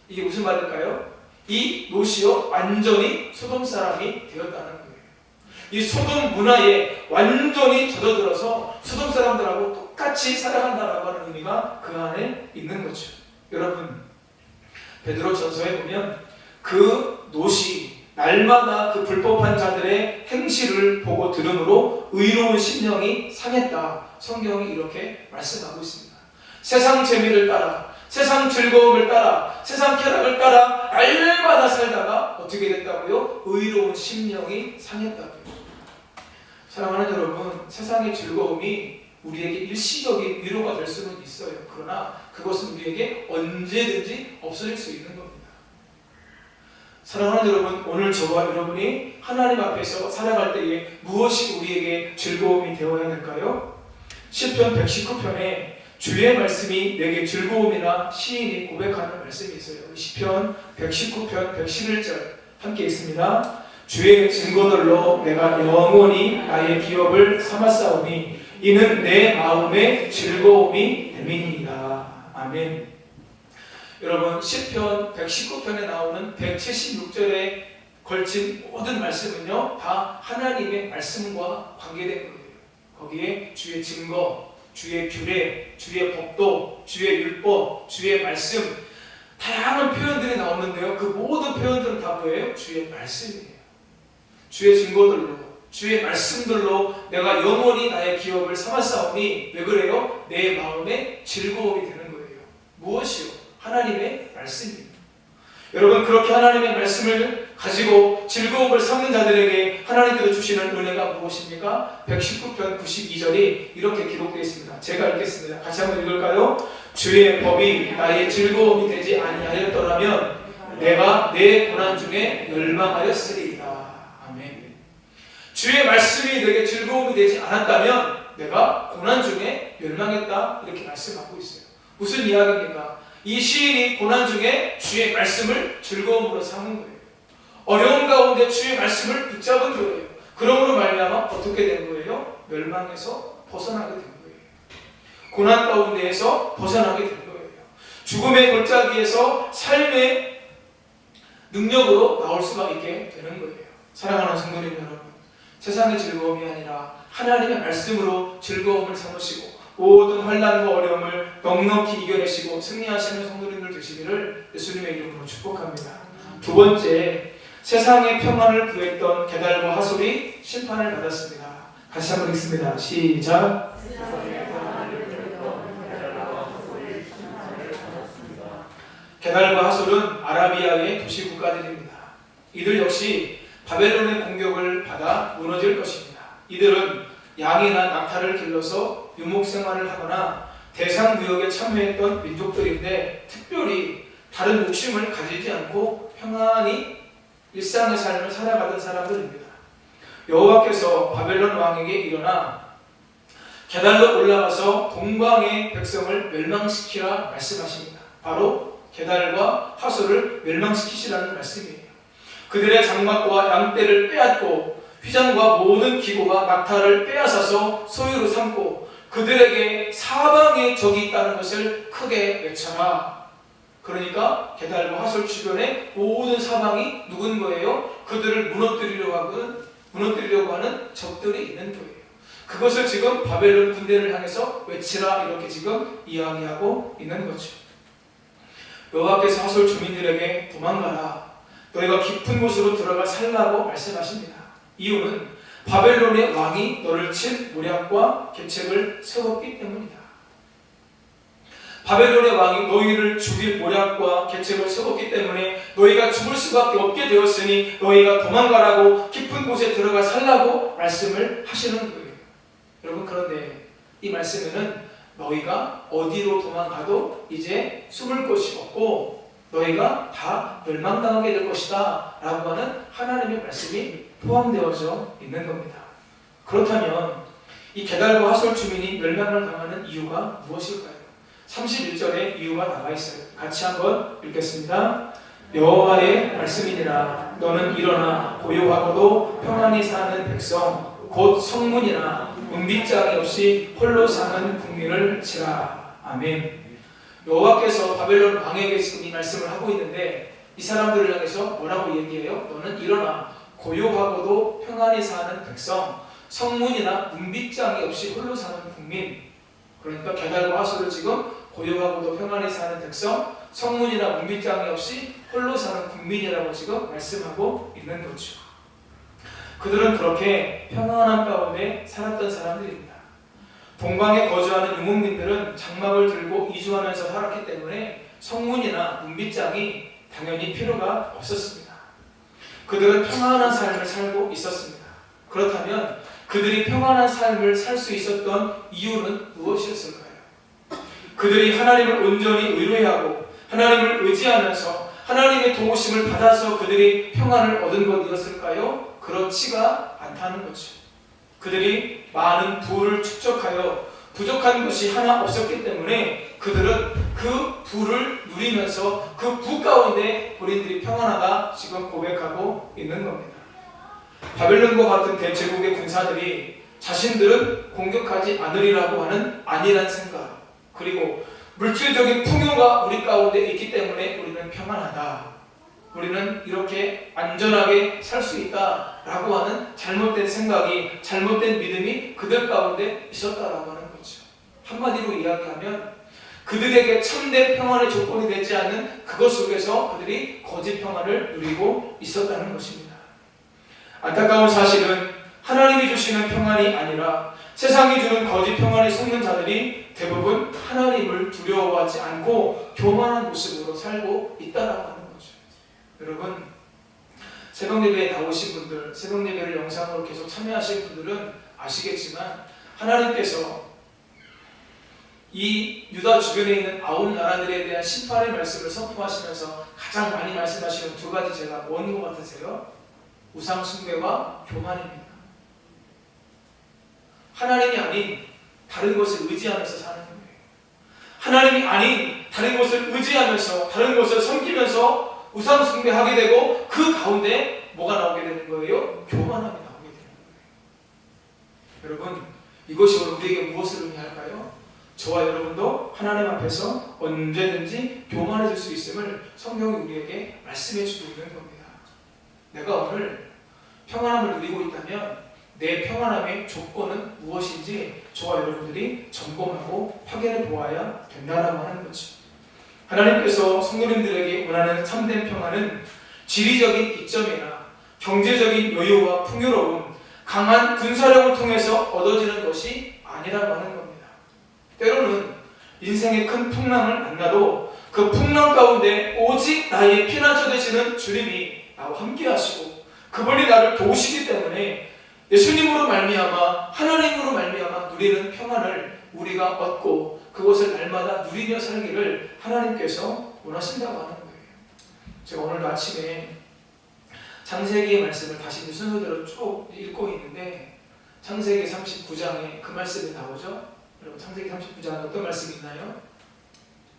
[SPEAKER 2] 이게 무슨 말일까요? 이 롯이요 완전히 소돔 사람이 되었다는 거예요. 이 소돔 문화에 완전히 젖어들어서 소돔 사람들하고 똑같이 살아간다라고 하는 의미가 그 안에 있는 거죠. 여러분 베드로 전서에 보면 그 롯이 날마다 그 불법한 자들의 행실을 보고 들음으로 의로운 심령이 상했다. 성경이 이렇게 말씀하고 있습니다. 세상 재미를 따라, 세상 즐거움을 따라, 세상 쾌락을 따라 날마다 살다가 어떻게 됐다고요? 의로운 심령이 상했다고요. 사랑하는 여러분, 세상의 즐거움이 우리에게 일시적인 위로가 될 수는 있어요. 그러나 그것은 우리에게 언제든지 없어질 수 있는 겁니다. 사랑하는 여러분, 오늘 저와 여러분이 하나님 앞에서 살아갈 때에 무엇이 우리에게 즐거움이 되어야 할까요? 시편 119편에 주의 말씀이 내게 즐거움이라 시인이 고백하는 말씀이 있어요. 시편 119편 111절 함께 있습니다. 주의 증거들로 내가 영원히 나의 기업을 삼았사오니 이는 내 마음의 즐거움이 됨이니이다. 아멘. 여러분, 시편 119편에 나오는 176절에 걸친 모든 말씀은요, 다 하나님의 말씀과 관계된 거예요. 거기에 주의 증거, 주의 규례, 주의 법도, 주의 율법, 주의 말씀, 다양한 표현들이 나오는데요, 그 모든 표현들은 다 뭐예요? 주의 말씀이에요. 주의 증거들로, 주의 말씀들로 내가 영원히 나의 기업을 삼았사오니 왜 그래요? 내 마음에 즐거움이 되는 거예요. 무엇이요? 하나님의 말씀입니다. 여러분, 그렇게 하나님의 말씀을 가지고 즐거움을 삼는 자들에게 하나님께서 주시는 은혜가 무엇입니까? 119편 92절이 이렇게 기록되어 있습니다. 제가 읽겠습니다. 같이 한번 읽을까요? 주의 법이 나의 즐거움이 되지 아니하였더라면 내가 내 고난 중에 멸망하였으리이다. 아멘. 주의 말씀이 내게 즐거움이 되지 않았다면 내가 고난 중에 멸망했다. 이렇게 말씀하고 있어요. 무슨 이야기입니까? 이 시인이 고난 중에 주의 말씀을 즐거움으로 삼은 거예요. 어려운 가운데 주의 말씀을 붙잡은 거예요. 그러므로 말미암아 어떻게 된 거예요? 멸망에서 벗어나게 된 거예요. 고난 가운데에서 벗어나게 된 거예요. 죽음의 골짜기에서 삶의 능력으로 나올 수가 있게 되는 거예요. 사랑하는 성도님 여러분, 세상의 즐거움이 아니라 하나님의 말씀으로 즐거움을 삼으시고 모든 환난과 어려움을 넉넉히 이겨내시고 승리하시는 성도님들 되시기를 예수님의 이름으로 축복합니다. 두 번째, 세상의 평안을 구했던 게달과 하솔이 심판을 받았습니다. 같이 한번 읽습니다. 시작. 게달과 하솔은 아라비아의 도시 국가들입니다. 이들 역시 바벨론의 공격을 받아 무너질 것입니다. 이들은 양이나 낙타를 길러서 유목생활을 하거나 대상무역에 참여했던 민족들인데 특별히 다른 욕심을 가지지 않고 평안히 일상의 삶을 살아가던 사람들입니다. 여호와께서 바벨론 왕에게 일어나 게달로 올라가서 동방의 백성을 멸망시키라 말씀하십니다. 바로 게달과 하솔을 멸망시키시라는 말씀이에요. 그들의 장막과 양떼를 빼앗고 휘장과 모든 기구와 낙타를 빼앗아서 소유로 삼고 그들에게 사방에 적이 있다는 것을 크게 외쳐라. 그러니까 게달과 하솔 주변에 모든 사방이 누군 거예요? 그들을 무너뜨리려고 하는 적들이 있는 거예요. 그것을 지금 바벨론 군대를 향해서 외치라 이렇게 지금 이야기하고 있는 거죠. 여호와께서 하솔 주민들에게 도망가라. 너희가 깊은 곳으로 들어가 살라고 말씀하십니다. 이유는 바벨론의 왕이 너를 칠 모략과 계책을 세웠기 때문이다. 바벨론의 왕이 너희를 죽일 모략과 계책을 세웠기 때문에 너희가 죽을 수밖에 없게 되었으니 너희가 도망가라고 깊은 곳에 들어가 살라고 말씀을 하시는 거예요. 여러분, 그런데 이 말씀에는 너희가 어디로 도망가도 이제 숨을 곳이 없고 너희가 다 멸망당하게 될 것이다 라고 하는 하나님의 말씀이 포함되어져 있는 겁니다. 그렇다면 이 게달과 하솔 주민이 멸망을 당하는 이유가 무엇일까요? 31절에 이유가 나와 있어요. 같이 한번 읽겠습니다. 여호와의 말씀이니라. 너는 일어나 고요하고도 평안히 사는 백성 곧 성문이나 은빗장이 없이 홀로 사는 국민을 치라. 아멘. 여호와께서 바벨론 왕에게 지금 이 말씀을 하고 있는데 이 사람들을 향해서 뭐라고 얘기해요? 너는 일어나 고요하고도 평안히 사는 백성, 성문이나 은빗장이 없이 홀로 사는 국민. 그러니까 게달과 하솔을 지금 고요하고도 평안히 사는 백성, 성문이나 문빗장이 없이 홀로 사는 국민이라고 지금 말씀하고 있는 거죠. 그들은 그렇게 평안한 가운데 살았던 사람들입니다. 동방에 거주하는 유목민들은 장막을 들고 이주하면서 살았기 때문에 성문이나 문빗장이 당연히 필요가 없었습니다. 그들은 평안한 삶을 살고 있었습니다. 그렇다면 그들이 평안한 삶을 살 수 있었던 이유는 무엇이었을까요? 그들이 하나님을 온전히 의뢰하고 하나님을 의지하면서 하나님의 도우심을 받아서 그들이 평안을 얻은 것이었을까요? 그렇지가 않다는 거죠. 그들이 많은 부를 축적하여 부족한 것이 하나 없었기 때문에 그들은 그 부를 누리면서 그 부 가운데 본인들이 평안하다 지금 고백하고 있는 겁니다. 바벨론과 같은 대제국의 군사들이 자신들은 공격하지 않으리라고 하는 안일한 생각, 그리고 물질적인 풍요가 우리 가운데 있기 때문에 우리는 평안하다, 우리는 이렇게 안전하게 살 수 있다라고 하는 잘못된 생각이, 잘못된 믿음이 그들 가운데 있었다라고 하는 거죠. 한마디로 이야기하면 그들에게 참된 평안의 조건이 되지 않는 그것 속에서 그들이 거짓 평안을 누리고 있었다는 것입니다. 안타까운 사실은 하나님이 주시는 평안이 아니라 세상이 주는 거짓 평안에 속는 자들이 대부분 하나님을 두려워하지 않고 교만한 모습으로 살고 있다라고 하는 거죠. 여러분, 새벽예배에 나오신 분들, 새벽예배를 영상으로 계속 참여하실 분들은 아시겠지만 하나님께서 이 유다 주변에 있는 9나라들에 대한 심판의 말씀을 선포하시면서 가장 많이 말씀하시는 두 가지 죄가 뭔 것 같으세요? 우상 숭배와 교만입니다. 하나님이 아닌 다른 것을 의지하면서 사는 거예요. 하나님이 아닌 다른 것을 의지하면서 다른 것을 섬기면서 우상 숭배하게 되고 그 가운데 뭐가 나오게 되는 거예요? 교만함이 나오게 되는 거예요. 여러분, 이것이 우리에게 무엇을 의미할까요? 저와 여러분도 하나님 앞에서 언제든지 교만해질 수 있음을 성경이 우리에게 말씀해 주고 있는 겁니다. 내가 오늘 평안함을 누리고 있다면 내 평안함의 조건은 무엇인지 저와 여러분들이 점검하고 확인해 보아야 된다라고 하는 거죠. 하나님께서 성도님들에게 원하는 참된 평안은 지리적인 이점이나 경제적인 여유와 풍요로움, 강한 군사력을 통해서 얻어지는 것이 아니라고 하는 겁니다. 때로는 인생의 큰 풍랑을 만나도 그 풍랑 가운데 오직 나의 피난처 되시는 주님이 나와 함께 하시고 그분이 나를 도우시기 때문에 예수님으로 말미암아 하나님으로 말미암아 누리는 평안을 우리가 얻고 그것을 날마다 누리며 살기를 하나님께서 원하신다고 하는 거예요. 제가 오늘 아침에 창세기의 말씀을 다시 순서대로 쭉 읽고 있는데 창세기 39장에 그 말씀이 나오죠. 여러분, 창세기 39장에 어떤 말씀이 있나요?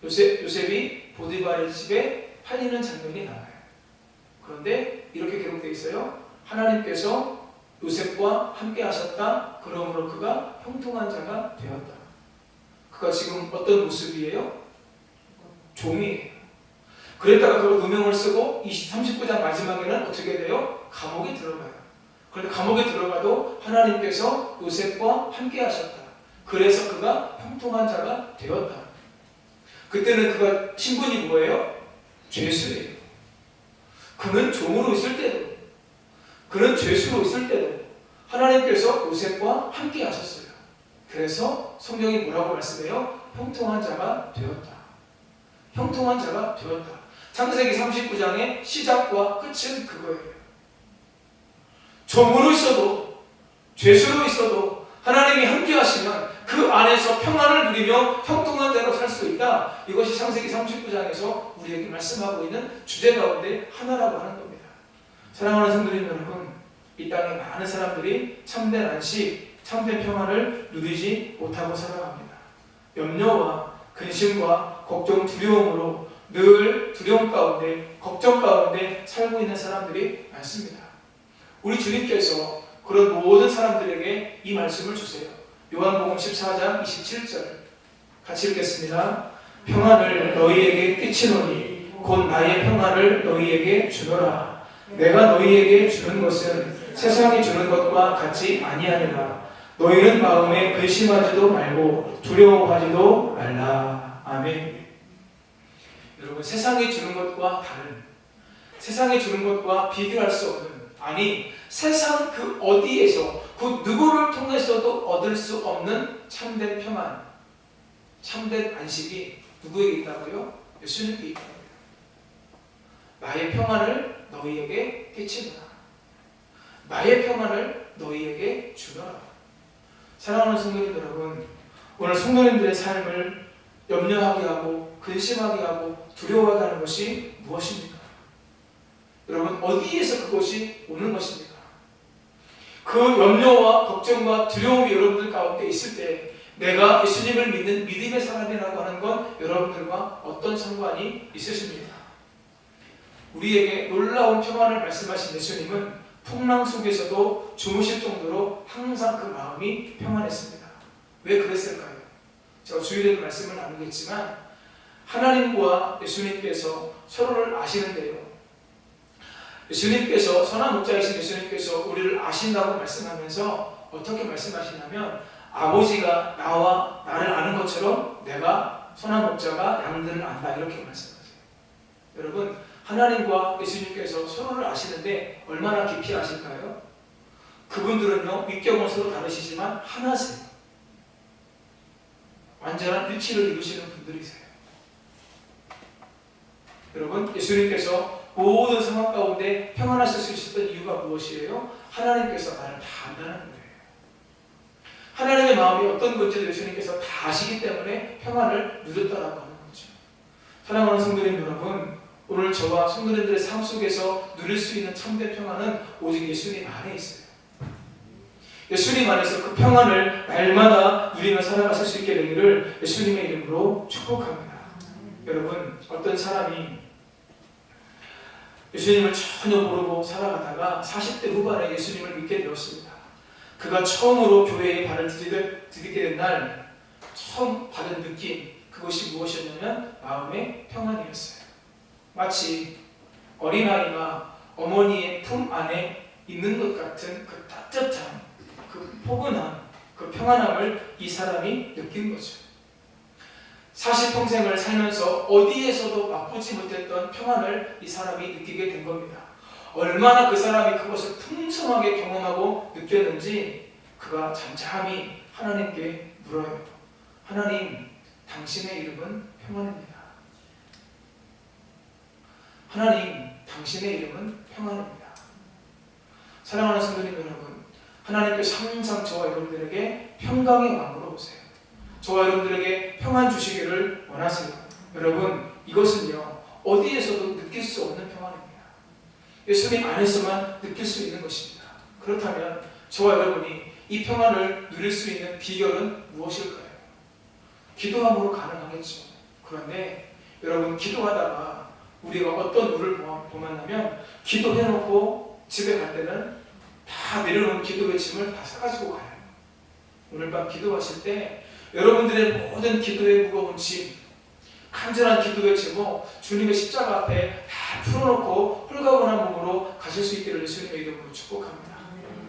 [SPEAKER 2] 요셉이 보디발의 집에 팔리는 장면이 나와요. 그런데 이렇게 기록되어 있어요. 하나님께서 요셉과 함께 하셨다. 그러므로 그가 형통한 자가 되었다. 그가 지금 어떤 모습이에요? 종이에요. 그랬다가 그걸 누명을 쓰고 39장 마지막에는 어떻게 돼요? 감옥에 들어가요. 그런데 감옥에 들어가도 하나님께서 요셉과 함께 하셨다. 그래서 그가 형통한 자가 되었다. 그때는 그가 신분이 뭐예요? 죄수예요. 그는 종으로 있을 때도, 그는 죄수로 있을 때도 하나님께서 요셉과 함께 하셨어요. 그래서 성경이 뭐라고 말씀해요? 형통한 자가 되었다. 형통한 자가 되었다. 창세기 39장의 시작과 끝은 그거예요. 종으로 있어도 죄수로 있어도 하나님이 함께 하시면 그 안에서 평안을 누리며 형통한 자로 살 수 있다. 이것이 창세기 39장에서 우리에게 말씀하고 있는 주제 가운데 하나라고 하는 겁니다. 사랑하는 성도님 여러분, 이 땅에 많은 사람들이 참된 안식, 참된 평안을 누리지 못하고 살아갑니다. 염려와 근심과 걱정, 두려움으로 늘 두려움 가운데, 걱정 가운데 살고 있는 사람들이 많습니다. 우리 주님께서 그런 모든 사람들에게 이 말씀을 주세요. 요한복음 14장 27절 같이 읽겠습니다. 평안을 너희에게 끼치노니 곧 나의 평안을 너희에게 주노라. 내가 너희에게 주는 것은 세상이 주는 것과 같이 아니하니라. 너희는 마음에 근심하지도 말고 두려워하지도 말라. 아멘. 여러분, 세상이 주는 것과 다른, 세상이 주는 것과 비교할 수 없는, 아니 세상 그 어디에서 그 누구를 통해서도 얻을 수 없는 참된 평안, 참된 안식이 누구에게 있다고요? 예수님께 있다고요. 나의 평안을 너희에게 끼치노라. 나의 평안을 너희에게 주노라. 사랑하는 성도님 여러분, 오늘 성도님들의 삶을 염려하게 하고 근심하게 하고 두려워하게 하는 것이 무엇입니까? 여러분, 어디에서 그것이 오는 것입니까? 그 염려와 걱정과 두려움이 여러분들 가운데 있을 때 내가 예수님을 믿는 믿음의 사람이라고 하는 건 여러분들과 어떤 상관이 있으십니까? 우리에게 놀라운 평안을 말씀하신 예수님은 풍랑 속에서도 주무실 정도로 항상 그 마음이 평안했습니다. 왜 그랬을까요? 제가 주일에도 말씀을 나누겠지만 하나님과 예수님께서 서로를 아시는데요, 예수님께서, 선한 목자이신 예수님께서 우리를 아신다고 말씀하면서 어떻게 말씀하시냐면, 아버지가 나와 나를 아는 것처럼 내가 선한 목자가 양들을 안다, 이렇게 말씀하세요. 여러분, 하나님과 예수님께서 서로를 아시는데 얼마나 깊이 아실까요? 그분들은요, 위격은 서로 다르시지만 하나세요. 완전한 일치를 이루시는 분들이세요. 여러분, 예수님께서 모든 상황 가운데 평안하실 수 있었던 이유가 무엇이에요? 하나님께서 나를 다 안다는 거예요. 하나님의 마음이 어떤 건지도 예수님께서 다 아시기 때문에 평안을 누렸다라고 하는 거죠. 사랑하는 성도님 여러분, 오늘 저와 성도님들의 삶 속에서 누릴 수 있는 참된 평안은 오직 예수님 안에 있어요. 예수님 안에서 그 평안을 날마다 누리며 살아가실 수 있게 되기를 예수님의 이름으로 축복합니다. 여러분, 어떤 사람이 예수님을 전혀 모르고 살아가다가 40대 후반에 예수님을 믿게 되었습니다. 그가 처음으로 교회에 발을 디디게 된 날 처음 받은 느낌, 그것이 무엇이었냐면 마음의 평안이었어요. 마치 어린아이가 어머니의 품 안에 있는 것 같은 그 따뜻함, 그 포근함, 그 평안함을 이 사람이 느낀 거죠. 40평생을 살면서 어디에서도 맛보지 못했던 평안을 이 사람이 느끼게 된 겁니다. 얼마나 그 사람이 그것을 풍성하게 경험하고 느꼈는지 그가 잠잠히 하나님께 물어요. 하나님, 당신의 이름은 평안입니다. 하나님, 당신의 이름은 평안입니다. 사랑하는 성도님 여러분, 하나님께서 항상 저와 여러분들에게 평강의 왕으로 오세요. 저와 여러분들에게 평안 주시기를 원하세요. 여러분, 이것은요, 어디에서도 느낄 수 없는 평안입니다. 예수님 안에서만 느낄 수 있는 것입니다. 그렇다면 저와 여러분이 이 평안을 누릴 수 있는 비결은 무엇일까요? 기도함으로 가능하겠죠. 그런데 여러분, 기도하다가 우리가 어떤 물을 범하냐면 기도해놓고 집에 갈 때는 다 내려놓은 기도의 짐을 다 싸가지고 가요. 오늘 밤 기도하실 때 여러분들의 모든 기도의 무거운 짐, 간절한 기도의 제목 주님의 십자가 앞에 다 풀어놓고 홀가분한 몸으로 가실 수 있기를 예수님의 이름으로 축복합니다.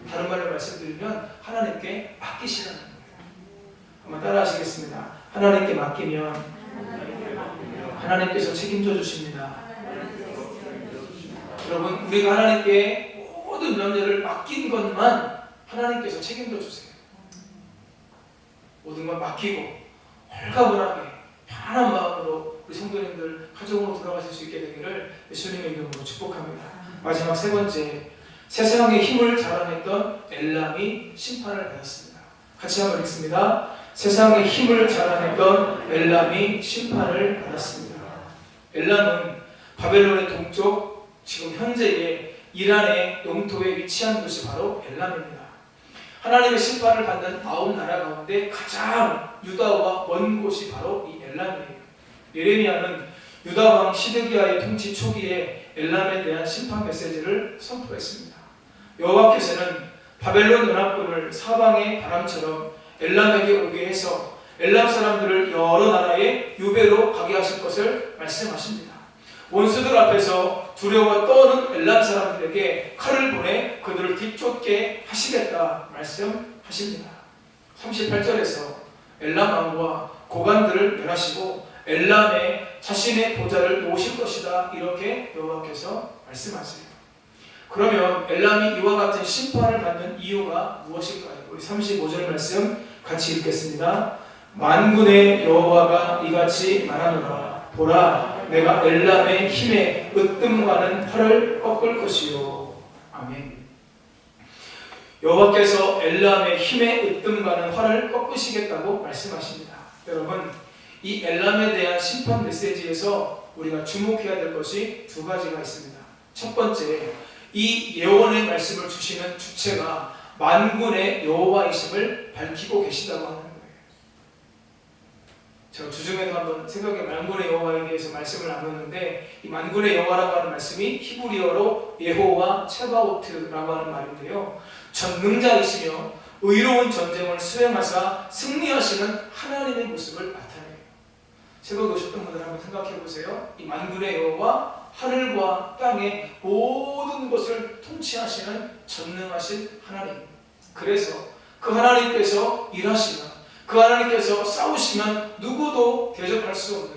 [SPEAKER 2] 다른 말로 말씀드리면 하나님께 맡기시라는 거예요. 한번 따라 하시겠습니다. 하나님께 맡기면 하나님께서 책임져 주십니다. 여러분, 우리가 하나님께 모든 염려를 맡긴 것만 하나님께서 책임져 주세요. 모든 걸 맡기고 홀가분하게 편안한 마음으로 우리 성도님들 가정으로 돌아가실 수 있게 되기를 예수님의 이름으로 축복합니다. 마지막 세 번째, 세상의 힘을 자랑했던 엘람이 심판을 받았습니다. 같이 한번 읽습니다. 세상의 힘을 자랑했던 엘람이 심판을 받았습니다. 엘람은 바벨론의 동쪽, 지금 현재의 이란의 영토에 위치한 곳이 바로 엘람입니다. 하나님의 심판을 받는 9나라 가운데 가장 유다와 먼 곳이 바로 이 엘람이에요. 예레미야는 유다 왕 시드기야의 통치 초기에 엘람에 대한 심판 메시지를 선포했습니다. 여호와께서는 바벨론 연합군을 사방의 바람처럼 엘람에게 오게 해서 엘람 사람들을 여러 나라에 유배로 가게 하실 것을 말씀하십니다. 원수들 앞에서 두려워 떠는 엘람 사람들에게 칼을 보내 그들을 뒤쫓게 하시겠다 말씀하십니다. 38절에서 엘람 왕과 고관들을 멸하시고 엘람의 자신의 보좌를 놓으실 것이다. 이렇게 여호와께서 말씀하세요. 그러면 엘람이 이와 같은 심판을 받는 이유가 무엇일까요? 우리 35절 말씀 같이 읽겠습니다. 만군의 여호와가 이같이 말하노라. 보라, 내가 엘람의 힘에 으뜸가는 팔을 꺾을 것이요. 아멘. 여호와께서 엘람의 힘에 으뜸가는 활을 꺾으시겠다고 말씀하십니다. 여러분, 이 엘람에 대한 심판 메시지에서 우리가 주목해야 될 것이 두 가지가 있습니다. 첫 번째, 이 예언의 말씀을 주시는 주체가 만군의 여호와이심을 밝히고 계시다고 하는 거예요. 제가 주중에도 한번 새벽에 만군의 여호와에 대해서 말씀을 나눴는데, 이 만군의 여호와라고 하는 말씀이 히브리어로 예호와 체바오트라고 하는 말인데요, 전능자이시며 의로운 전쟁을 수행하사 승리하시는 하나님의 모습을 나타내요. 새벽에 오셨던 분들 한번 생각해 보세요. 이 만군의 여호와, 하늘과 땅의 모든 것을 통치하시는 전능하신 하나님. 그래서 그 하나님께서 일하시면, 그 하나님께서 싸우시면 누구도 대적할 수 없는,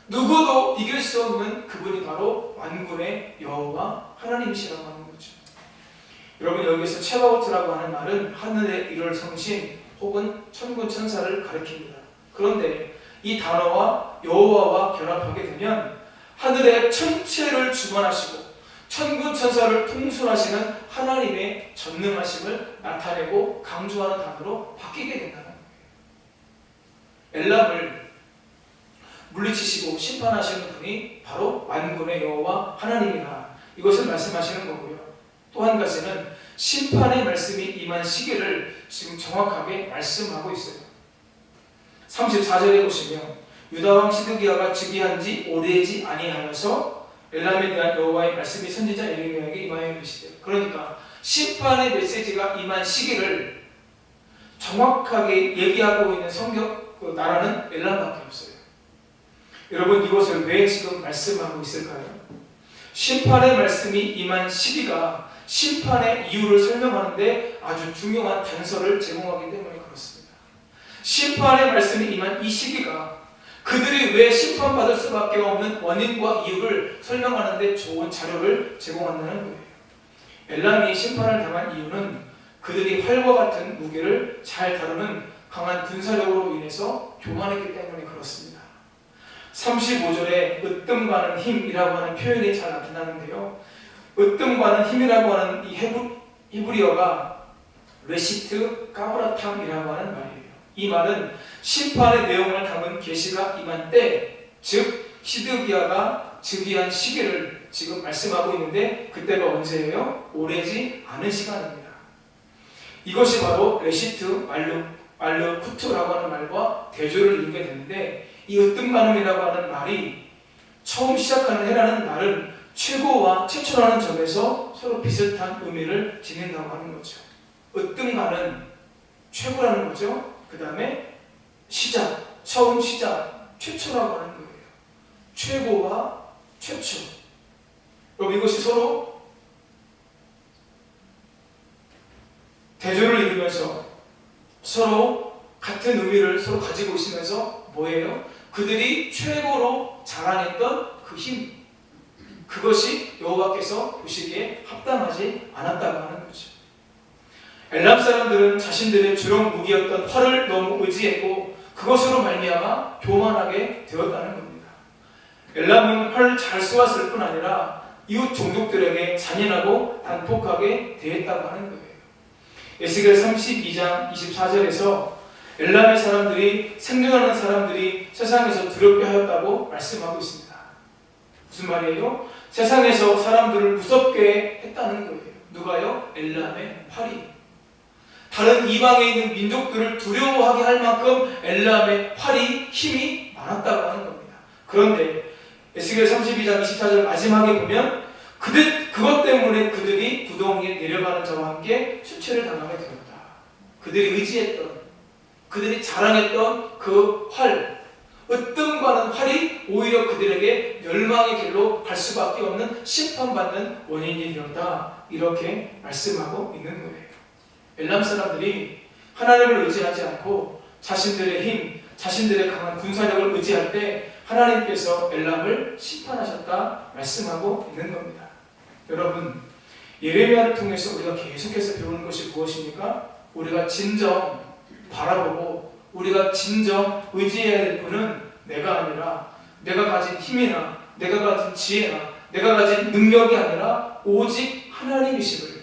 [SPEAKER 2] 누구도 이길 수 없는 그분이 바로 만군의 여호와 하나님이시라고 하는 거죠. 여러분, 여기서 체바오트라고 하는 말은 하늘의 일월 성신 혹은 천군 천사를 가리킵니다. 그런데 이 단어와 여호와와 결합하게 되면 하늘의 천체를 주관하시고 천군 천사를 통솔하시는 하나님의 전능하심을 나타내고 강조하는 단어로 바뀌게 된다는 거예요. 엘람을 물리치시고 심판하시는 분이 바로 만군의 여호와 하나님이다. 이것을 말씀하시는 거고요. 또 한 가지는 심판의 말씀이 임한 시기를 지금 정확하게 말씀하고 있어요. 34절에 보시면 유다왕 시드기야가 즉위한 지 오래지 아니하여서 엘람에 대한 여호와의 말씀이 선지자 예레미야에게 임하여 이르시되, 그러니까 심판의 메시지가 임한 시기를 정확하게 얘기하고 있는 성경 나라는 엘람밖에 없어요. 여러분, 이것을 왜 지금 말씀하고 있을까요? 심판의 말씀이 임한 시기가 심판의 이유를 설명하는데 아주 중요한 단서를 제공하기 때문에 그렇습니다. 심판의 말씀이 임한 이 시기가 그들이 왜 심판받을 수밖에 없는 원인과 이유를 설명하는데 좋은 자료를 제공한다는 거예요. 엘람이 심판을 당한 이유는 그들이 활과 같은 무기를 잘 다루는 강한 군사력으로 인해서 교만했기 때문에 그렇습니다. 35절에 으뜸과는 힘이라고 하는 표현이 잘 나타나는데요, 으뜸과는 힘이라고 하는 이 히브리어가 레시트 까브라탐이라고 하는 말이에요. 이 말은 심판의 내용을 담은 계시가 임한 때, 즉 시드기야가 즉위한 시기를 지금 말씀하고 있는데, 그때가 언제예요? 오래지 않은 시간입니다. 이것이 바로 레시트 말르쿠트라고 하는 말과 대조를 이루게 되는데, 이 으뜸가늠이라고 하는 말이 처음 시작하는 해라는 말은 최고와 최초라는 점에서 서로 비슷한 의미를 지닌다고 하는 거죠. 으뜸가는 최고라는 거죠. 그 다음에 시작, 처음 시작, 최초라고 하는 거예요. 최고와 최초. 그럼 이것이 서로 대조를 이루면서 서로 같은 의미를 서로 가지고 있으면서 뭐예요? 그들이 최고로 자랑했던 그 힘, 그것이 여호와께서 보시기에 합당하지 않았다고 하는 거죠. 엘람 사람들은 자신들의 주력 무기였던 활을 너무 의지했고 그것으로 말미암아 교만하게 되었다는 겁니다. 엘람은 활을 잘 쏘았을 뿐 아니라 이웃 종족들에게 잔인하고 단폭하게 대했다고 하는 거예요. 에스겔 32장 24절에서 엘람의 사람들이, 생존하는 사람들이 세상에서 두렵게 하였다고 말씀하고 있습니다. 무슨 말이에요? 세상에서 사람들을 무섭게 했다는 거예요. 누가요? 엘람의 활이. 다른 이방에 있는 민족들을 두려워하게 할 만큼 엘람의 활이, 힘이 많았다고 하는 겁니다. 그런데 에스겔 32장 24절 마지막에 보면 그것 때문에 그들이 구덩이에 내려가는 자와 함께 수치를 당하게 되었다. 그들이 의지했던, 그들이 자랑했던 그 활, 으뜸과는 활이 오히려 그들에게 멸망의 길로 갈 수밖에 없는 심판받는 원인이 되었다. 이렇게 말씀하고 있는 거예요. 엘람 사람들이 하나님을 의지하지 않고 자신들의 힘, 자신들의 강한 군사력을 의지할 때 하나님께서 엘람을 심판하셨다 말씀하고 있는 겁니다. 여러분, 예레미야를 통해서 우리가 계속해서 배우는 것이 무엇입니까? 우리가 진정 바라보고 우리가 진정 의지해야 될 분은 내가 아니라 내가 가진 힘이나 내가 가진 지혜나 내가 가진 능력이 아니라 오직 하나님이심을,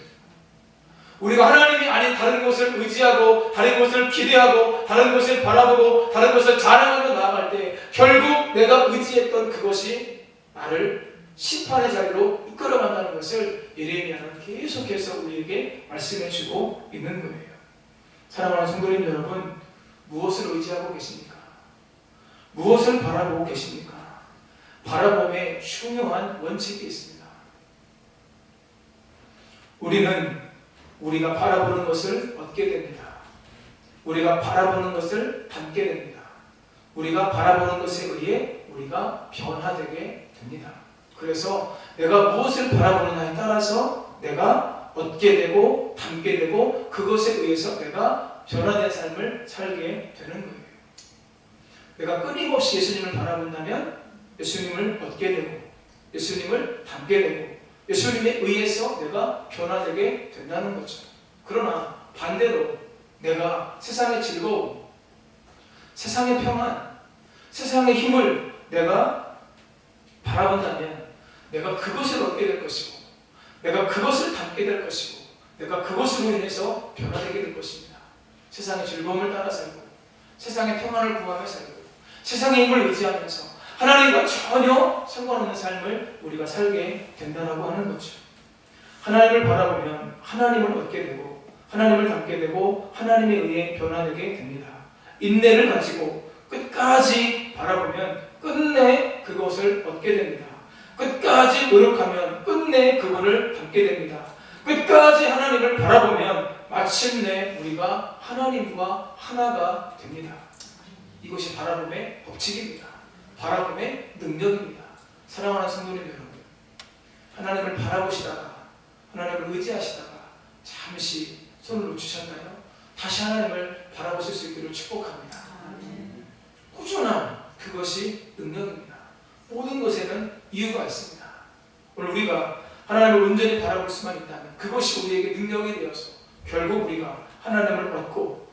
[SPEAKER 2] 우리가 하나님이 아닌 다른 곳을 의지하고 다른 곳을 기대하고 다른 곳을 바라보고 다른 곳을 자랑하며 나아갈 때 결국 내가 의지했던 그것이 나를 심판의 자리로 이끌어간다는 것을 예레미야는 계속해서 우리에게 말씀해주고 있는 거예요. 사랑하는 성도님 여러분, 무엇을 의지하고 계십니까? 무엇을 바라보고 계십니까? 바라봄에 중요한 원칙이 있습니다. 우리는 우리가 바라보는 것을 얻게 됩니다. 우리가 바라보는 것을 담게 됩니다. 우리가 바라보는 것에 의해 우리가 변화되게 됩니다. 그래서 내가 무엇을 바라보느냐에 따라서 내가 얻게 되고 담게 되고 그것에 의해서 내가 변화된 삶을 살게 되는 거예요. 내가 끊임없이 예수님을 바라본다면 예수님을 얻게 되고 예수님을 담게 되고 예수님에 의해서 내가 변화되게 된다는 거죠. 그러나 반대로 내가 세상의 즐거움, 세상의 평안, 세상의 힘을 내가 바라본다면 내가 그것을 얻게 될 것이고 내가 그것을 담게 될 것이고 내가 그것으로 인해서 변화되게 될 것입니다. 세상의 즐거움을 따라 살고 세상의 평안을 구하며 살고 세상의 힘을 의지하면서 하나님과 전혀 상관없는 삶을 우리가 살게 된다고 하는 거죠. 하나님을 바라보면 하나님을 얻게 되고 하나님을 담게 되고 하나님에 의해 변화되게 됩니다. 인내를 가지고 끝까지 바라보면 끝내 그것을 얻게 됩니다. 끝까지 노력하면 끝내 그분을 담게 됩니다. 끝까지 하나님을 바라보면 마침내 우리가 하나님과 하나가 됩니다. 이것이 바라봄의 법칙입니다. 바라봄의 능력입니다. 사랑하는 성도님 여러분, 하나님을 바라보시다가 하나님을 의지하시다가 잠시 손을 놓치셨나요? 다시 하나님을 바라보실 수 있기를 축복합니다. 꾸준함, 그것이 능력입니다. 모든 것에는 이유가 있습니다. 오늘 우리가 하나님을 온전히 바라볼 수만 있다면 그것이 우리에게 능력이 되어서 결국 우리가 하나님을 얻고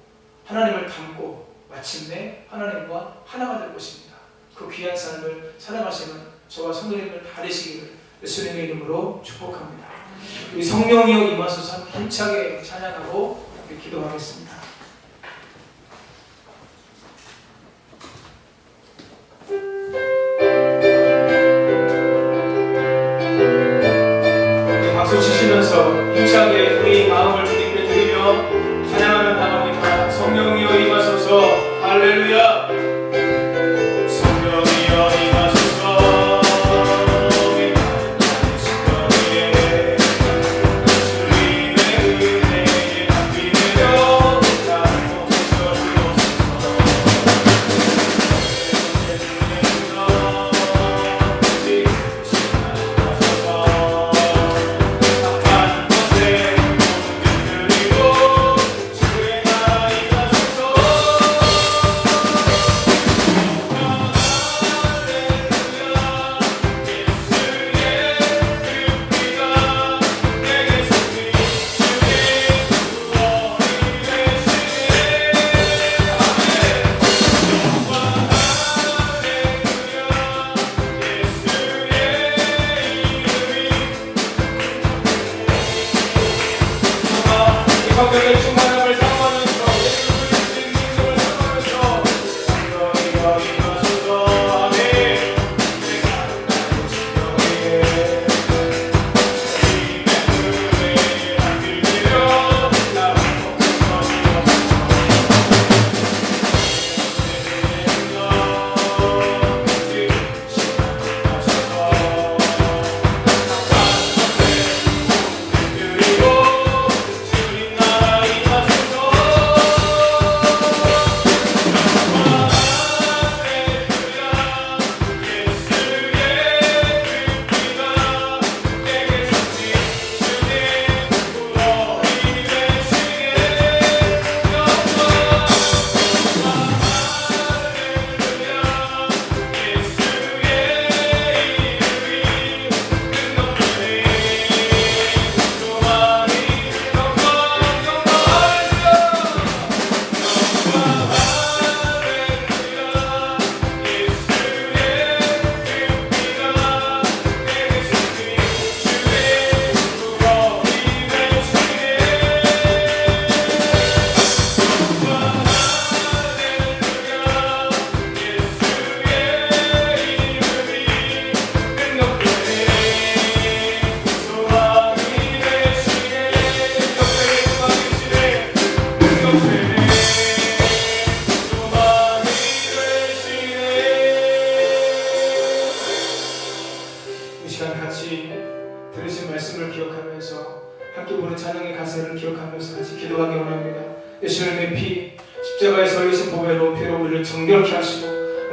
[SPEAKER 2] 하나님을 담고 마침내 하나님과 하나가 될 것입니다. 그 귀한 삶을 살아가시는 저와 성도님들 다 되시기를 예수님의 이름으로 축복합니다. 우리 성령이여 임하소서 힘차게 찬양하고 기도하겠습니다. 우리 박수 치시면서 힘차게 우리 마음을 주님께 드리며 찬양하며 나갑니다. 성령이여 임하소서. 할렐루야. 주님의 은혜에 담기며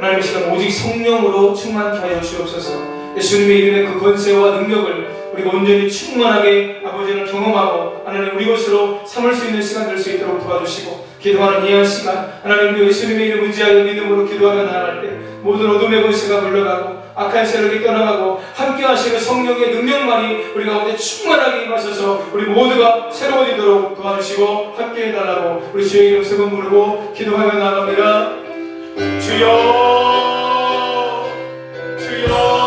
[SPEAKER 2] 하나님 이 시간 오직 성령으로 충만케 하여 주옵소서. 예수님의 이름의 그 권세와 능력을 우리가 온전히 충만하게 아버지를 경험하고 하나님 우리 것으로 삼을 수 있는 시간 될 수 있도록 도와주시고, 기도하는 이 시간 하나님 우리 예수님의 이름 의지하여 믿음으로 기도하며 나아갈 때 모든 어둠의 권세가 물러가고 악한 세력이 떠나가고 함께 하시는 성령의 능력만이 우리 가운데 충만하게 임하셔서 우리 모두가 새로워지도록 도와주시고 함께 해달라고 우리 주의 이름 세 번 부르고 기도하며 나아갑니다. 주여 주여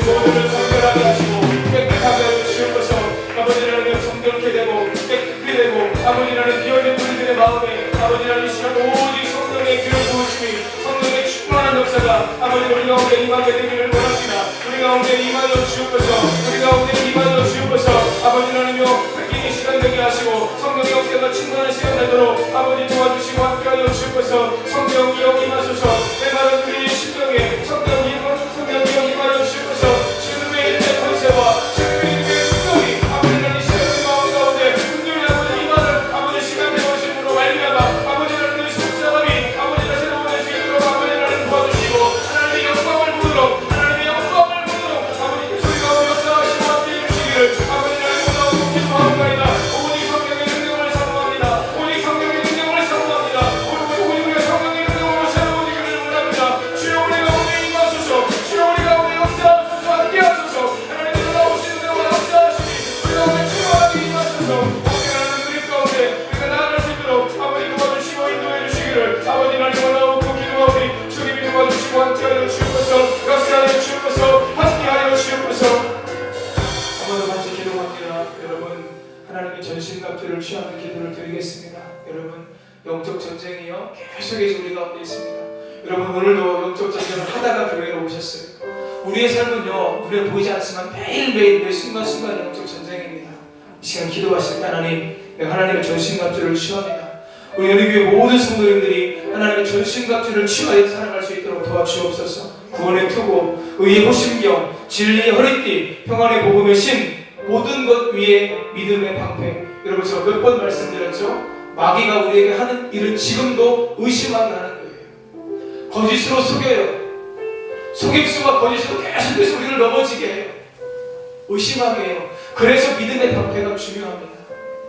[SPEAKER 2] 모두를 성결하게 하시고 깨끗하게 하여 주옵소서. 아버지라는 정결케 되고 깨끗하게 되고 아버지라는 비어진 우리들의 마음에 아버지라는 이 시간 오직 성령의 기름 부으심이 성령의 충만한 역사가 아버지 우리 가운데 임하게 되기를 원합니다. 우리 가운데 임하여 주옵소서. 우리 가운데 임하여 주옵소서. 아버지라는요 뺏기는 시간 되게 하시고 성령의 역사가 충만한 시간 되도록 아버지 도와주시고 함께하여 주옵소서. 성령이 임하소서. 내 말은 우리의 심령에 성령이 임하여 주옵소서. 전신갑주를 취하는 기도를 드리겠습니다. 여러분, 영적 전쟁이요 계속해서 우리 가운데 있습니다. 여러분, 오늘도 영적 전쟁을 하다가 교회로 오셨어요. 우리의 삶은요 우리가 보이지 않지만 매일매일 매 순간순간 영적 전쟁입니다. 이 시간 기도하실 때 하나님, 내가 하나님의 전신갑주를 취합니다. 우리 연희교회 모든 성도님들이 하나님의 전신갑주를 취하여 살아갈 수 있도록 도와주옵소서. 구원의 투구, 의의 호심경, 진리의 허리띠, 평안의 복음의 신, 모든 것 위에 믿음의 방패. 여러분, 제가 몇 번 말씀드렸죠? 마귀가 우리에게 하는 일은 지금도 의심하게 하는 거예요. 거짓으로 속여요. 속임수와 거짓으로 계속해서 우리를 넘어지게 해요. 의심하게 해요. 그래서 믿음의 방패가 중요합니다.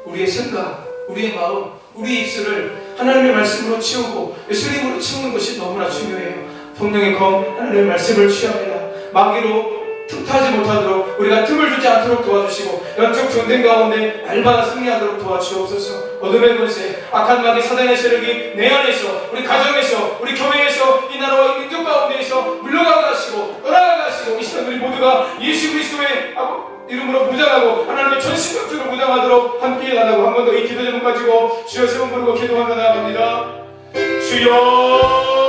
[SPEAKER 2] 우리의 생각, 우리의 마음, 우리의 입술을 하나님의 말씀으로 치우고 예수님으로 치우는 것이 너무나 중요해요. 성령의 검, 하나님의 말씀을 취합니다. 마귀로 틈타지 못하도록 우리가 틈을 주지 않도록 도와주시고 영적 전쟁 가운데 날마다 승리하도록 도와주옵소서. 어둠의 권세, 악한 마귀 사단의 세력이 내 안에서, 우리 가정에서, 우리 교회에서, 이 나라와 이 민족 가운데에서 물러가게 하시고 떠나가게 하시고, 이 시간 우리 모두가 예수 그리스도의 이름으로 무장하고 하나님의 전신갑주로 무장하도록 함께 해달라고 한 번 더 이 기도 제목 가지고 주여 세 번 부르고 기도하며 나아갑니다. 주여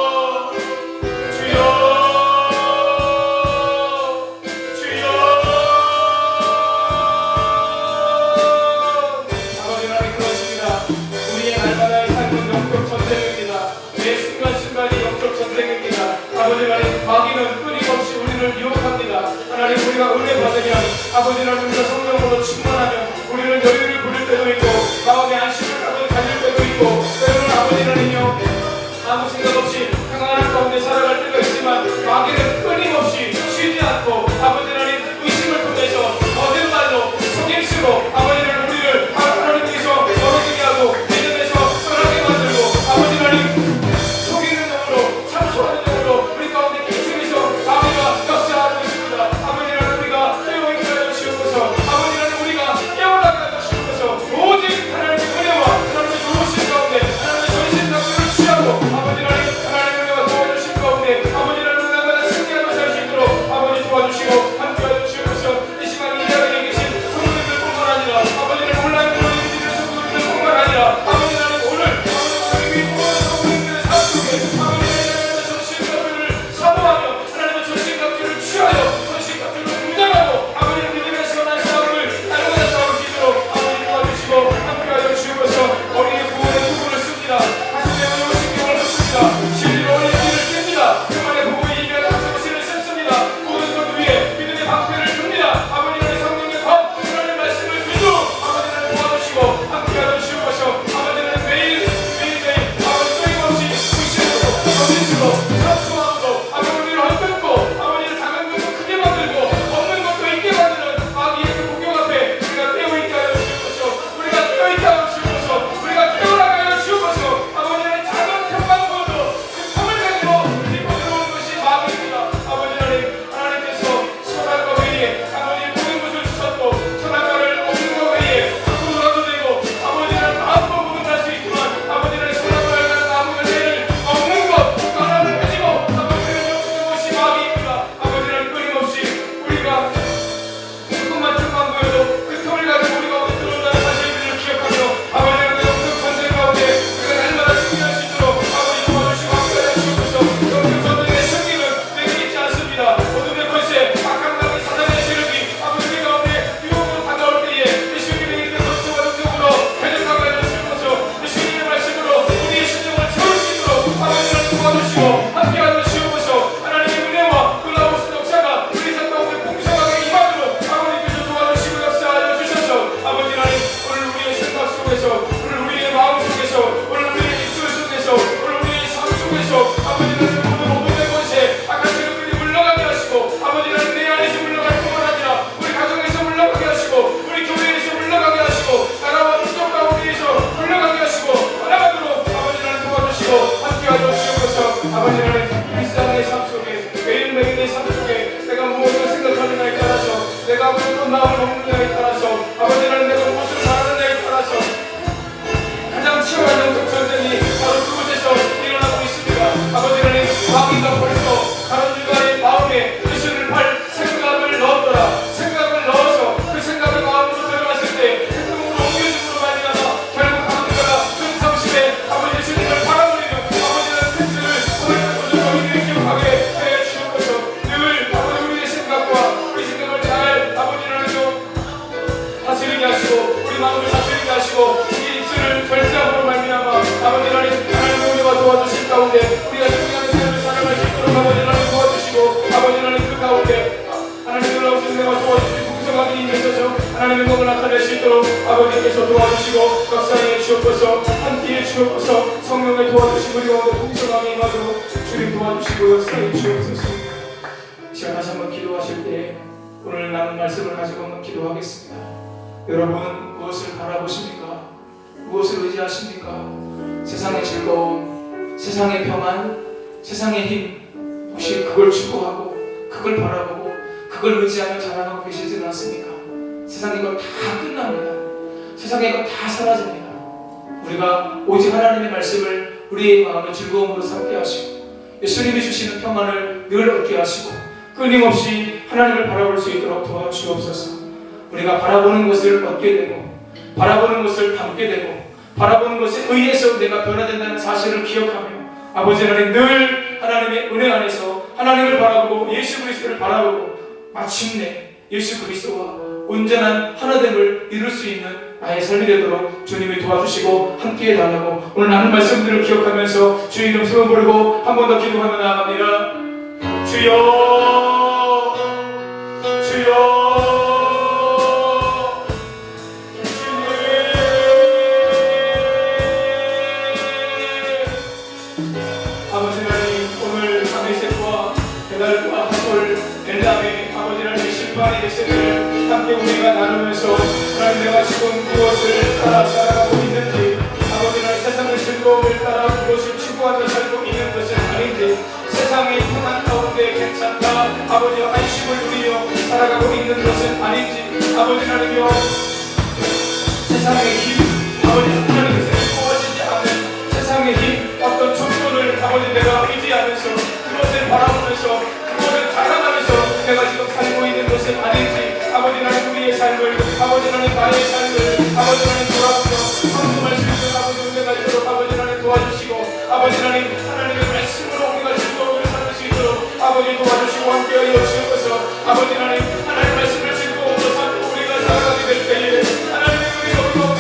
[SPEAKER 2] 마귀는 끊임없이 우리를 유혹합니다. 하나님, 우리가 은혜 받으면 아버지 하나님 우리가 성령으로 충만하면 우리는 여유를 부릴 때도 있고 마음의 안식을 가질 때도 있고 때로는 아버지 하나님요 아무 생각 없이 평안한 가운데 살아갈 때가 있지만 마귀는 끊임없이 쉬지 않고 아버지 하나님 의심을 통해서 거짓말로 속임수로 아버지 하나님 우리를 하나님께서 멀어지게 하고 믿음에서 떠나게 만들고 아버지 하나님 속이는 놈으로 참소하는 놈으로 우리 가운데 아버지가 역사하고 있습니다. 아버지 하나님 우리가 깨어있게 하여 주옵소서. 아버지 하나님 우리가 깨어나게 하여 주옵소서. 오직 하나님의 도와주시고 우리 입술을 결정으로 말미암아 아버지 하나님 우리가 도와주실 가운데 우리가 승리하는 삶을 살아갈 수 있도록 아버지 하나님 도와주시고 아버지 하나님 그 가운데 하나님 놀라우신 내가 도와주실 풍성함이 있으셔서 하나님의 몸을 나타낼 수 있도록 아버지께서 도와주시고 역사에 주옵소서 함께해 주옵소서 성령의 도와주시고 우리 가운데 풍성함이 임하도록 주님 도와주시고 역사에 주옵소서. 이 시간 다시 한번 기도하실 때 오늘 남은 말씀을 가지고 한번 기도하겠습니다. 여러분 무엇을 바라보십니까? 무엇을 의지하십니까? 세상의 즐거움, 세상의 평안, 세상의 힘 혹시 그걸 추구하고 그걸 바라보고 그걸 의지하며 자라나고 계시지는 않습니까? 세상의 것 다 끝납니다. 세상의 것 다 사라집니다. 우리가 오직 하나님의 말씀을 우리의 마음의 즐거움으로 삼게 하시고 예수님이 주시는 평안을 늘 얻게 하시고 끊임없이 하나님을 바라볼 수 있도록 도와주옵소서. 우리가 바라보는 것을 얻게 되고 바라보는 것을 담게 되고 바라보는 것에 의해서 내가 변화된다는 사실을 기억하며 아버지 하나님 늘 하나님의 은혜 안에서 하나님을 바라보고 예수 그리스도를 바라보고 마침내 예수 그리스도와 온전한 하나됨을 이룰 수 있는 나의 삶이 되도록 주님이 도와주시고 함께해 달라고 오늘 나눈 말씀들을 기억하면서 주의 이름 소원 부르고 한 번 더 기도하며 나아갑니다. 주여 주여 아버지 하나님 오늘 다메섹과 베달과 하솔 엘람의 아버지 하나님 심판이 되시기를 함께 우리가 나누면서 하나님 내가 지금 무엇을 따라 살아가고 있는지 아버지 하나님 세상의 즐거움을 따라 무엇을 추구하며 살고 있는 것은 아닌지 세상의 평안 가운데 괜찮다 아버지 안심을 누리며 살아가고 있는 것은 아닌지 아버지 하나님이여 세상의 힘 아버지 하나님께서 구하시지 않는 세상의 힘 어떤 종교를 아버지 내가 의지하면서 그것을 바라보면서 그것을 자랑하면서 내가 지금 살고 있는 것은 아닌지 아버지 하나님 우리의 삶을 아버지 하나님 나의 삶을 아버지 하나님 돌아보며 성금할 수 있는 아버지 은혜가 있도록 아버지 하나님 도와주시고 아버지 하나님 하나님의 말씀으로 우리가 즐거움을 살릴 수 있도록 아버지 도와주시고 함께하여 주옵소서. 아버지 하나님 하나님 말씀을 즐거움으로 삼고 우리가 살아가게 될 때에 하나님의 우리가 우리가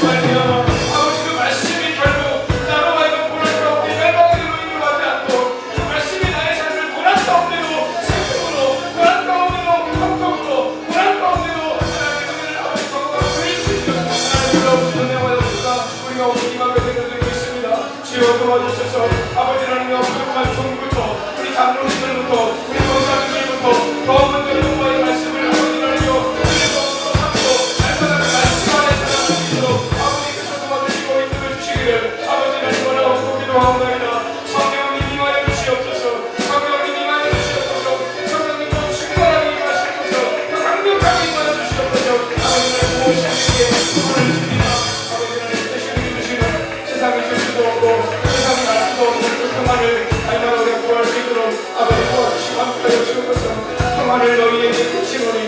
[SPEAKER 2] 말미암아 아버지 그 말씀이 결국 나로 하여금 고난 가운데 멸망의 길로 인도하지 않도록 그 말씀이 나의 삶을 고난 가운데로 슬픔으로 고난 가운데로 고통으로 고난 가운데로 하나님의 은혜를 아버지 경험하고 드릴 수 있는 하나님 놀라우신 은혜와 역사가 우리가 오늘 임하게 되어드리고 있습니다. 주여 도와주셔서 아버지 하나님의 엄청난 종부터 우리 장로님들부터 우리 권사님들부터 더 분들의 공부의 말씀을 아버지 하나님여 우리의 마음으로 삼고 날마다 그 말씀 안에 살아갈 수 있도록 아버지께서 도와주시고 인도해 주시기를 아버지 하나님 원하옵고 기도하옵나이다. 성령님 임하여 주시옵소서. 성령님 임하여 주시옵소서. 성령님과 충만하게 임하시옵소서. 더 강력하게 임하여 주시옵소서. 아버지 하나님 무엇이든지 오늘 주님아 아버지 하나님 대신에 주시는 세상의 실수도 없고 세상이 알 수도 없는 그 평안을 날마다 우리가 구할 수 있도록 아버지 도와주시고 함께하여 주옵소서. 평안을 너희에게 주시노니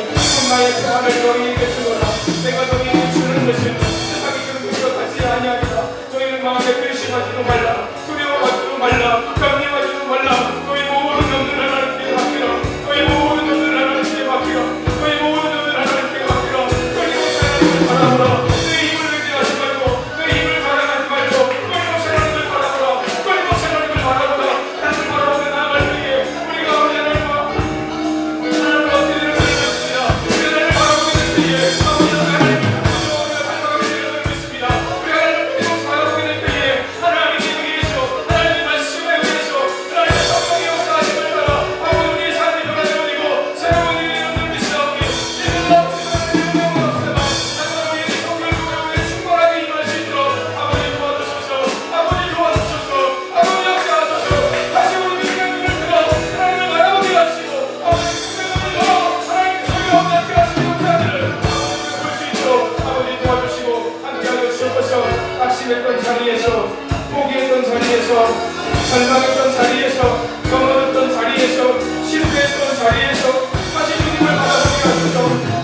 [SPEAKER 2] 나의 평안을 너희에게 주노라. 내가 너희에게 주는 것은 세상이 주는 것과 같지 아니하리라. 너희는 마음에 근심하지도 말라. 두려워하지도 말라. 염려하지도 말라. 너희 모든 점들 하나님께 맡기라. 너희 모든 점들 하나님께 맡기라. 너희 모든 점들 하나님께 맡기라. 끊임없이 하나님을 바라보라. 내 힘을 의지하지 말고 내 힘을 자랑하지 말고 끊임없이 하나님을 바라보라. 끊임없이 하나님을 바라보라. 하나님을 바라보며 나아갈 때에 우리가 우리 하나님과 어떻게 되는 것입니다. 우리 하나님을 바라보게 될 때에 아버지 하나님을 우리가 살아가게 되는 것입니다. 우리 하나님을 계속 살아가게 될 때에 하나님에 의해서 하나님의 말씀에 의해서 하나님의 성령의 역사하심을 따라 아버지 우리의 삶이 변화되어지고 새로운 일이 있는 것이라오니 이는 아버지 하나님의 영광을 없애마 하나님 우리의 성령의 우리의 충만하게 임할 수 있도록 아버지 도와주소서. 아버지 도와주소서. 아버지 역사하소서. 다시 우리 믿음의 눈을 들어 하나님을 바라보게 하시고 아버지 믿음의 눈을 들어 하나님 소리 없게 하시는 역사들을 아버지 볼 수 있도록 아버지 도와주시고 함께하여 주옵소서. 낙심했던 자리에서 포기했던 자리에서 절망했던 자리에서 넘어졌던 자리에서 실패했던 자리에서 다시 주님을 바라보게 하소서.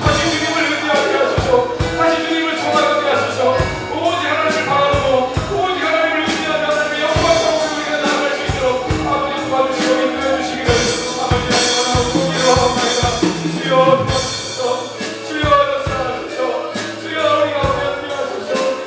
[SPEAKER 2] 다시 주님을 의지하게 하소서. 다시 주님을 청하게 하소서. 오직 하나님을 바라보고 오직 하나님을 의지하며 하나님의 영광 가운데 우리가 나아갈 수 있도록 아버지 도와주시고 인도해 주시기를 아버지 하나님 원하옵고 기도하옵나이다. 주여 도와주소서. 주여 역사하소서. 주여 우리 가운데 함께하소서.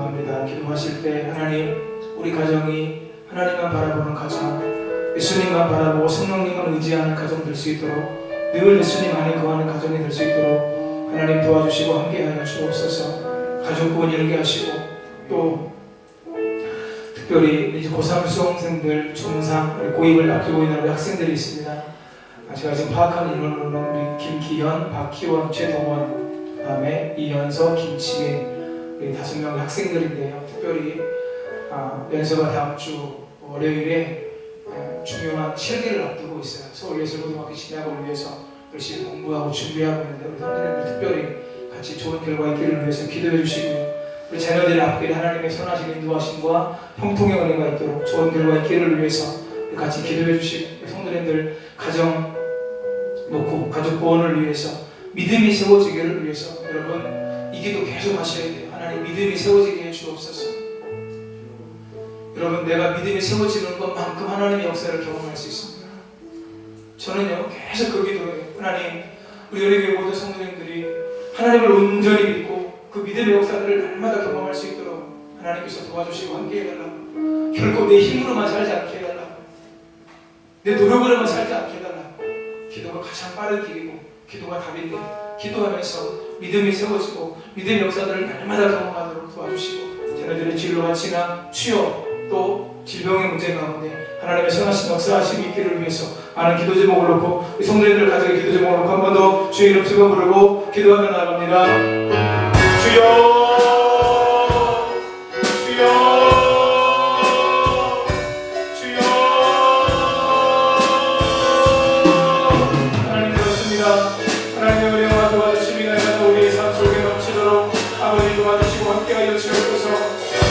[SPEAKER 2] 기도합니다. 기도하실 때 하나님, 우리 가정이 하나님만 바라보는 가정, 예수님만 바라보고 성령님만 의지하는 가정 될 수 있도록, 늘 예수님 안에 거하는 가정이 될 수 있도록 하나님 도와주시고 함께하여 주옵소서. 가족 구원 이루게 하시고, 또 특별히 이제 고3 수험생들, 중3, 우리 고2을 앞두고 있는 우리 학생들이 있습니다. 제가 지금 파악하는 인원으로는 우리 김기현, 박희원, 최동원, 그다음에 이현서, 김치민, 우리 5명의 학생들인데요. 특별히 연서가 다음 주 월요일에 중요한 실기를 앞두고 있어요. 서울예술고등학교 진학을 위해서 열심히 공부하고 준비하고 있는데, 우리 선생님들 특별히 같이 좋은 결과 있기를 위해서 기도해 주시고요. 우리 자녀들의 앞길에 하나님의 선하신 인도하심과 형통의 은혜가 있도록 좋은 결과 있기를 위해서 같이 기도해 주시고, 성도님들 가정 놓고 가족 구원을 위해서, 믿음이 세워지기를 위해서 여러분 이 기도 계속 하셔야 돼요. 하나님, 믿음이 세워지게 해 주옵소서. 여러분, 내가 믿음이 세워지는 것만큼 하나님의 역사를 경험할 수 있습니다. 저는요 계속 그 기도해요. 하나님, 우리 여리교회 모든 성도님들이 하나님을 온전히 믿고 그 믿음의 역사들을 날마다 경험할 수 있도록 하나님께서 도와주시고 함께 해달라고. 결코 내 힘으로만 살지 않게 해달라고, 내 노력으로만 살지 않게 해달라고. 기도가 가장 빠른 길이고 기도가 답인데, 기도하면서 믿음이 세워지고 믿음의 역사들을 날마다 경험하도록 도와주시고, 자녀들의 진로와 진학, 취업, 또 질병의 문제 가운데 하나님의 선하신 역사하심이 있기를 위해서 많은 기도 제목을 놓고, 우리 성도님들 가정의 기도 제목을 놓고 한 번 더 주의 이름 쓰고 부르고 기도하며 나갑니다. 주여, 주여, 주여. 하나님 그렇습니다. 하나님의 은혜와 도와주심이 날마다 우리의 삶 속에 넘치도록 아버지 도와주시고 함께하여 주옵소서.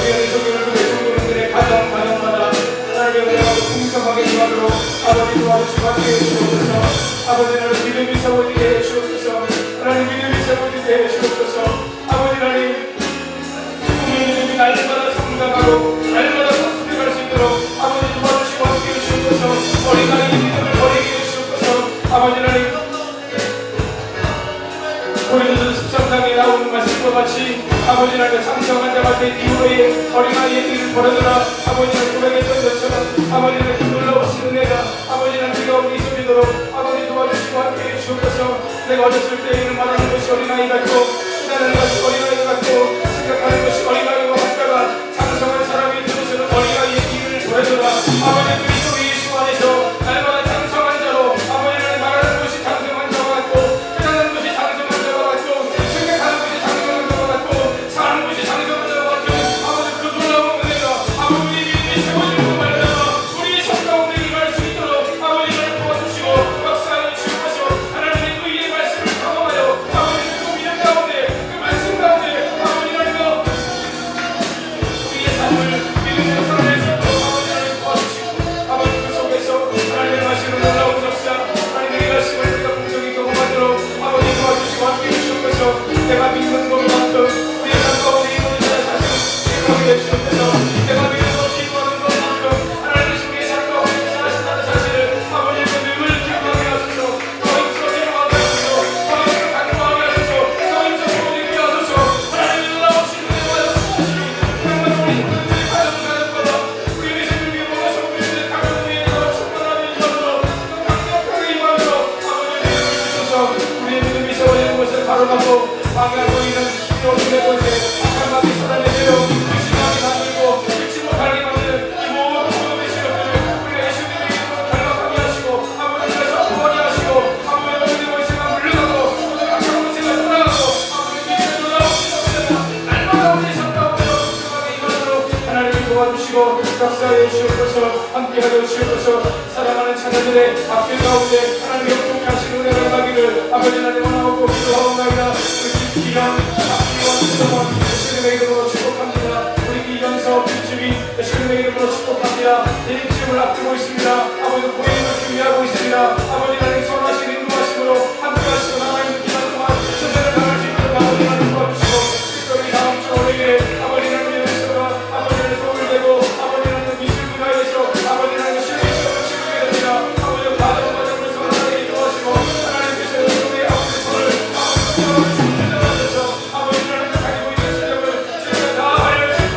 [SPEAKER 2] 우리의 성도들, 우리 성도들의 가정마다 하나님의 은혜가 풍성하게 임하도록 아버지 도와주시고 함께해 주옵소서. 아버지, 나를 믿음이 세워지게 해 주옵소서. 하나님, 믿음이 세워지게 해 주옵소서. 아버지 하나님, 우리의 믿음이 날마다 성장하고 날마다 성숙해갈 수 있도록 아버지 도와주시고 함께해 주옵소서. 어린아이의 믿음을 버리게 해 주옵소서. 아버지 하나님, 고린도서 13장에 나오는 말씀과 같이 아버지 하나님, 장성한 자가 된 이후에 어린아이의 길을 버려두라 아버지 하나님 고백했던 것처럼 아버지 하나님 놀라우신 은혜가 아버지 하나님 우리가 우리 있도록 아버지 도와주시고 함께해 주옵소서. 내가 어렸을 때에는 말하는 것이 어린아이 같고 생각하는 것이 어린아이 같고 생각하는 것이 어린아이와 같다가 장성한 사람이 되어서는 어린아이의 길을 버려두라 아버지, 그리스도 예수 안에서 날마다 장성한 자로 아버지 하나님, 말하는 것이 장성한 자와 같고 생각하는 것이 장성한 자와 같고 생각하는 것이 장성한 자와 같고 사는 것이 장성한 자와 같은 아버지, 그 놀라운 은혜가 아버지 우리 믿음이 세워지는 것 말다가 우리의 삶 가운데 임할 수 있도록 아버지 하나님 도와주시고 역사하여 주옵소서. 하나님의 의의 말씀을 경험하여 아버지 그 믿음 가운데 그 말씀 가운데 아버지 하나님 우리의 삶을 믿음으로 살아내서 아버지 하나님 도와주시고 아버지 그 속에서 하나님의 말씀을 놀라운 역사, 하나님의 말씀을 우리가 공정히 경험하도록 아버지 도와주시고 함께해 주옵소서. 내가 믿는 것만큼 우리의 삶 가운데 이루어진 사실을 기억하게 해주옵소서. 내가 믿는 것, 기도하는 것만큼 하나님의 우리의 삶 가운데 역사하신다는 사실을 아버지 늘 기억하게 하소서. 더 힘써 기도하게 하소서. 더 힘써 간구하게 하소서. 더 힘써 부모님께 하소서. 하나님의 놀라우신 은혜와 역사하심이 정말 우리 성도들의 가정마다 우리 회사들에게 모아서 우리들의 가정 위에서 충만하게 임하도록 강력하게 임하도록 아버지 믿음을 주셔서 우리의 믿음이 세워지는 것을 바로잡고 방해하고 있는 이 어둠의 권세 악한 마귀 사단의 죄로 불신하게 만들고 믿지 못하게 만드는 이 모든 어둠의 시력들을 우리가 예수님의 이름으로 결박하게 하시고 아버지께서 구원하게 하시고 아버지 어둠의 권세가 물러가고 모든 악한 권세가 떠나가고 아버지 믿음의 놀라우신 역사가 날마다 우리의 삶 가운데 풍성하게 임하도록 하나님이 도와주시고 역사하여 주옵소서. 함께하여 주옵소서. 사랑하는 자녀들의 앞길 가운데 하나님의 역동하신 은혜가 임하기를 아버지 하나님 원하고 기도하옵나이다. 기현, 박기원, 수동원, 예수님의 이름으로 축복합니다. 우리 이현서, 김주민, 예수님의 이름으로 축복합니다. 예림집을 앞두고 있습니다. 아버지 고행을 준비하고 있습니다. 아버지 하나님 선하신 인도하심으로 함께하시고 남아있는 기간 동안 전쟁을 당할 수 있도록 아버지 하나님 도와주시고 특별히 다음 주 월요일에 아버지 하나님의 은혜가 아버지 하나님 손을 대고 아버지 하나님 미술 분야에서 아버지 하나님 실력 시험을 치르게 됩니다. 아버지 과정을 선하게 인도하시고 하나님께서 여러분의 아버지 손을 아버지 아버지 하나님 가지고 있는 실력을 제가 다 알려주시고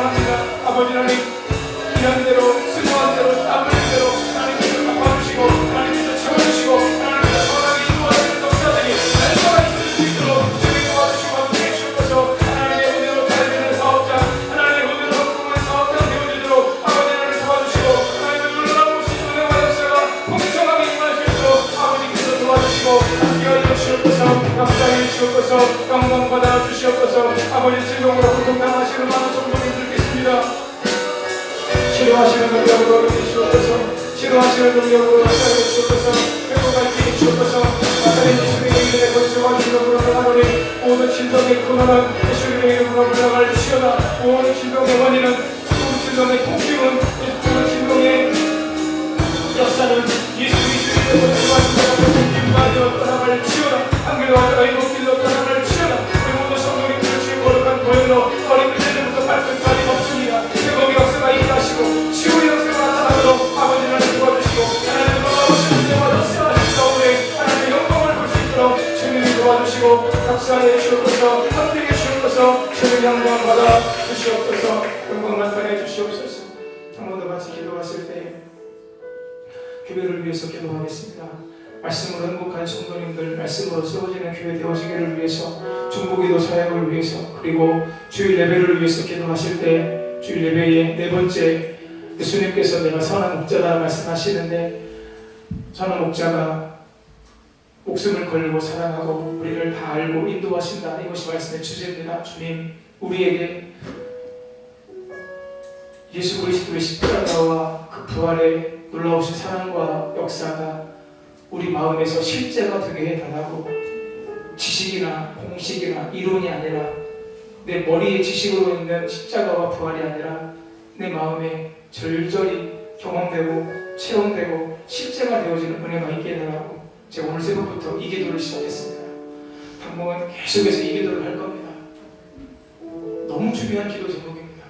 [SPEAKER 2] 원합니다. 아버지 하나님, 일한 대로, 수고한 대로, 땀 흘린 대로 하나님께서 갚아주시고 하나님께서 채워주시고 하나님께서 선하게 인도하시는 역사들이 날마다 있을 수 있도록 주님 도와주시고 함께 해주셔서 하나님의 은혜로 달리는 사업자, 하나님의 은혜로 성공한 사업자 되어지도록 아버지 하나님 도와주시고 하나님의 놀라우신 은혜와 역사가 풍성하게 임할 수 있도록 아버지께서 도와주시고 함께하여 주시옵소서. 감사해 주시옵소서. 영광 받아 주시옵소서. 아버지 질병으로 고통당하시는 많은 성도님들 계십니다. 치료하시는 능력으로 주시옵소서. 치료하시는 능력으로 나타내 주시옵소서. 회복할 수 주시옵소서. 나타내 예수님의 이름에 거쳐와 질병으로 나가노니 모든 질병의 근원은 예수님의 이름으로 물러갈 주시오나 모든 질병의 원인은 모든 질병의 통증은 모든 질병의 역사는 예수 그리스도의 거쳐와 질병으로 통증받아 떠나갈 주시오나 한결과 너희도 길로 떠나갈 주시오나 그 모든 성도님들을 주의 거룩한 보혈로 어린 그때부터 발끝까지 없습니다. 회복의 역사가 일어나시고 치유의 역사가 나타나도록 아버지 하나님 도와주시고 하나님 놀라우신 은혜와 역사하신 가운데 하나님의 영광을 볼 수 있도록 주님이 도와주시고 역사해 주시옵소서. 함께해 주시옵소서. 주님 영광 받아 주시옵소서. 영광 나타내 주시옵소서. 한 번 더 같이 기도하실 때 교회를 위해서 기도하겠습니다. 말씀으로 행복한 성도님들, 말씀으로 세워지는 교회 되어지기를 위해서, 중보기도 사역을 위해서, 그리고 주일 예배를 위해서 기도하실 때 주일 예배의 네 번째, 예수님께서 내가 선한 목자다 말씀하시는데 선한 목자가 목숨을 걸고 사랑하고 우리를 다 알고 인도하신다. 이것이 말씀의 주제입니다. 주님, 우리에게 예수 그리스도의 십자가와 그 부활의 놀라우신 사랑과 역사가 우리 마음에서 실제가 되게 해달라고, 지식이나 공식이나 이론이 아니라 내 머리에 지식으로 있는 십자가와 부활이 아니라 내 마음에 절절히 경험되고 체험되고 실제가 되어지는 은혜가 있게 해달라고 제가 오늘 새벽부터 이 기도를 시작했습니다. 당분간 계속해서 이 기도를 할 겁니다. 너무 중요한 기도 제목입니다.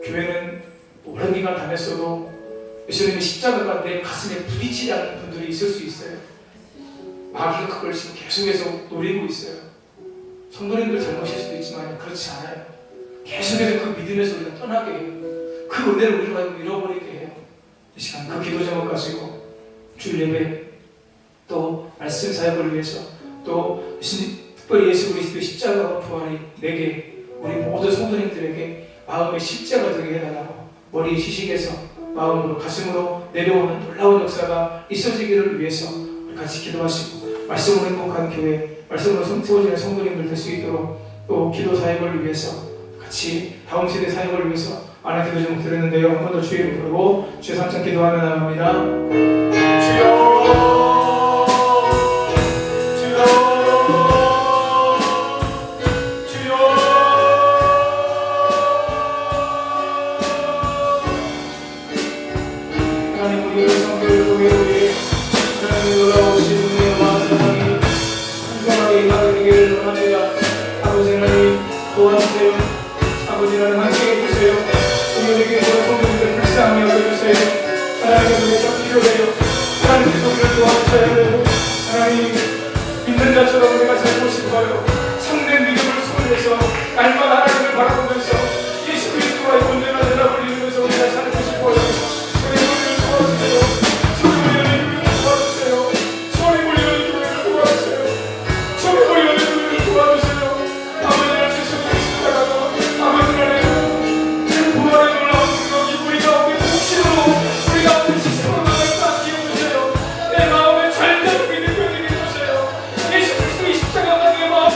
[SPEAKER 2] 교회는 오랜 기간 다녔어도 예수님의 십자가가 내 가슴에 부딪히지 않는 분들이 있을 수 있어요. 마귀가 그걸 지금 계속해서 노리고 있어요. 성도님들 잘못일 수도 있지만 그렇지 않아요. 계속해서 그 믿음에서 우리가 떠나게 해요. 그 은혜를 우리가 잃어버리게 해요. 이 시간 그 기도 제목 가지고 주일 예배 또 말씀 사역을 위해서 또 특별히 예수 그리스도의 십자가와 부활이 내게 우리 모든 성도님들에게 마음의 십자가 되게 해달라고 머리의 지식에서 마음으로 가슴으로 내려오는 놀라운 역사가 있어지기를 위해서 우리 같이 기도하시고 말씀으로 행복한 교회, 말씀으로 세워지는 성도님들 될 수 있도록 또 기도 사역을 위해서 같이 다음 세대 사역을 위해서 많은 기도 제목 드렸는데요. 한 번 더 주의 이름 부르고 주의 삼창 기도하며 나갑니다. 주여 도와주세요. 아버지 하나님 함께해 주세요. 우리에게 모든 성도님들 불쌍히 여겨주세요. 하나님의 은혜가 필요해요. 하나님께서 우리를 도와주셔야 되고 하나님 믿는 자처럼 우리가 살고 싶어요. 참된 믿음을 소유해서 날마다 하나님을 바라보면서 예수 그리스도와의 온전한 대답을 이루면서 우리가 살고 싶어요. 저희 우리를 도와주세요. 저희 우리를 도와주세요. 저희 우리를 도와주세요. 저희 우리를 도와주세요. 예수 그리스도의 십자가가 내 마음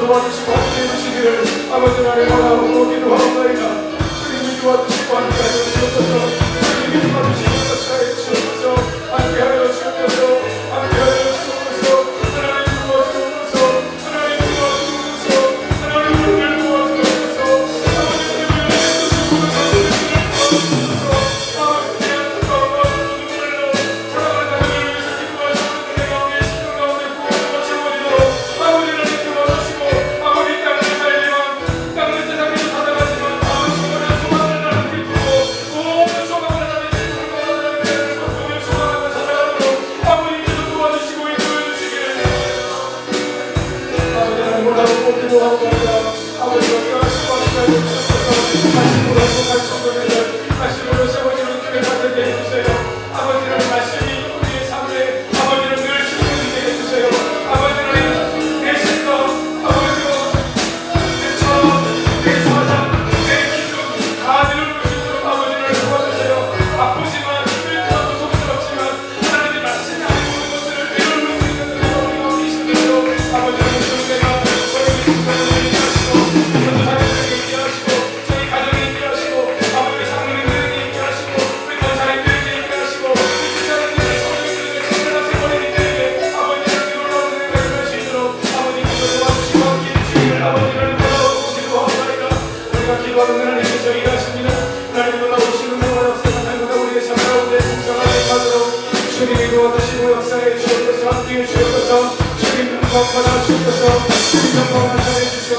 [SPEAKER 2] 도와주시고 함께해 주시기를 아버지 하나님 원하고 기도하옵나이다. 주님이 도와주시고 함께하여 주옵소서. 주님이 도와주시고 역사해 주옵소서. 함께하여 주옵소서. 함께하여 주옵소서. 하나님 도와주옵소서. 하나님 도와주옵소서. 하나님 도와주옵소서.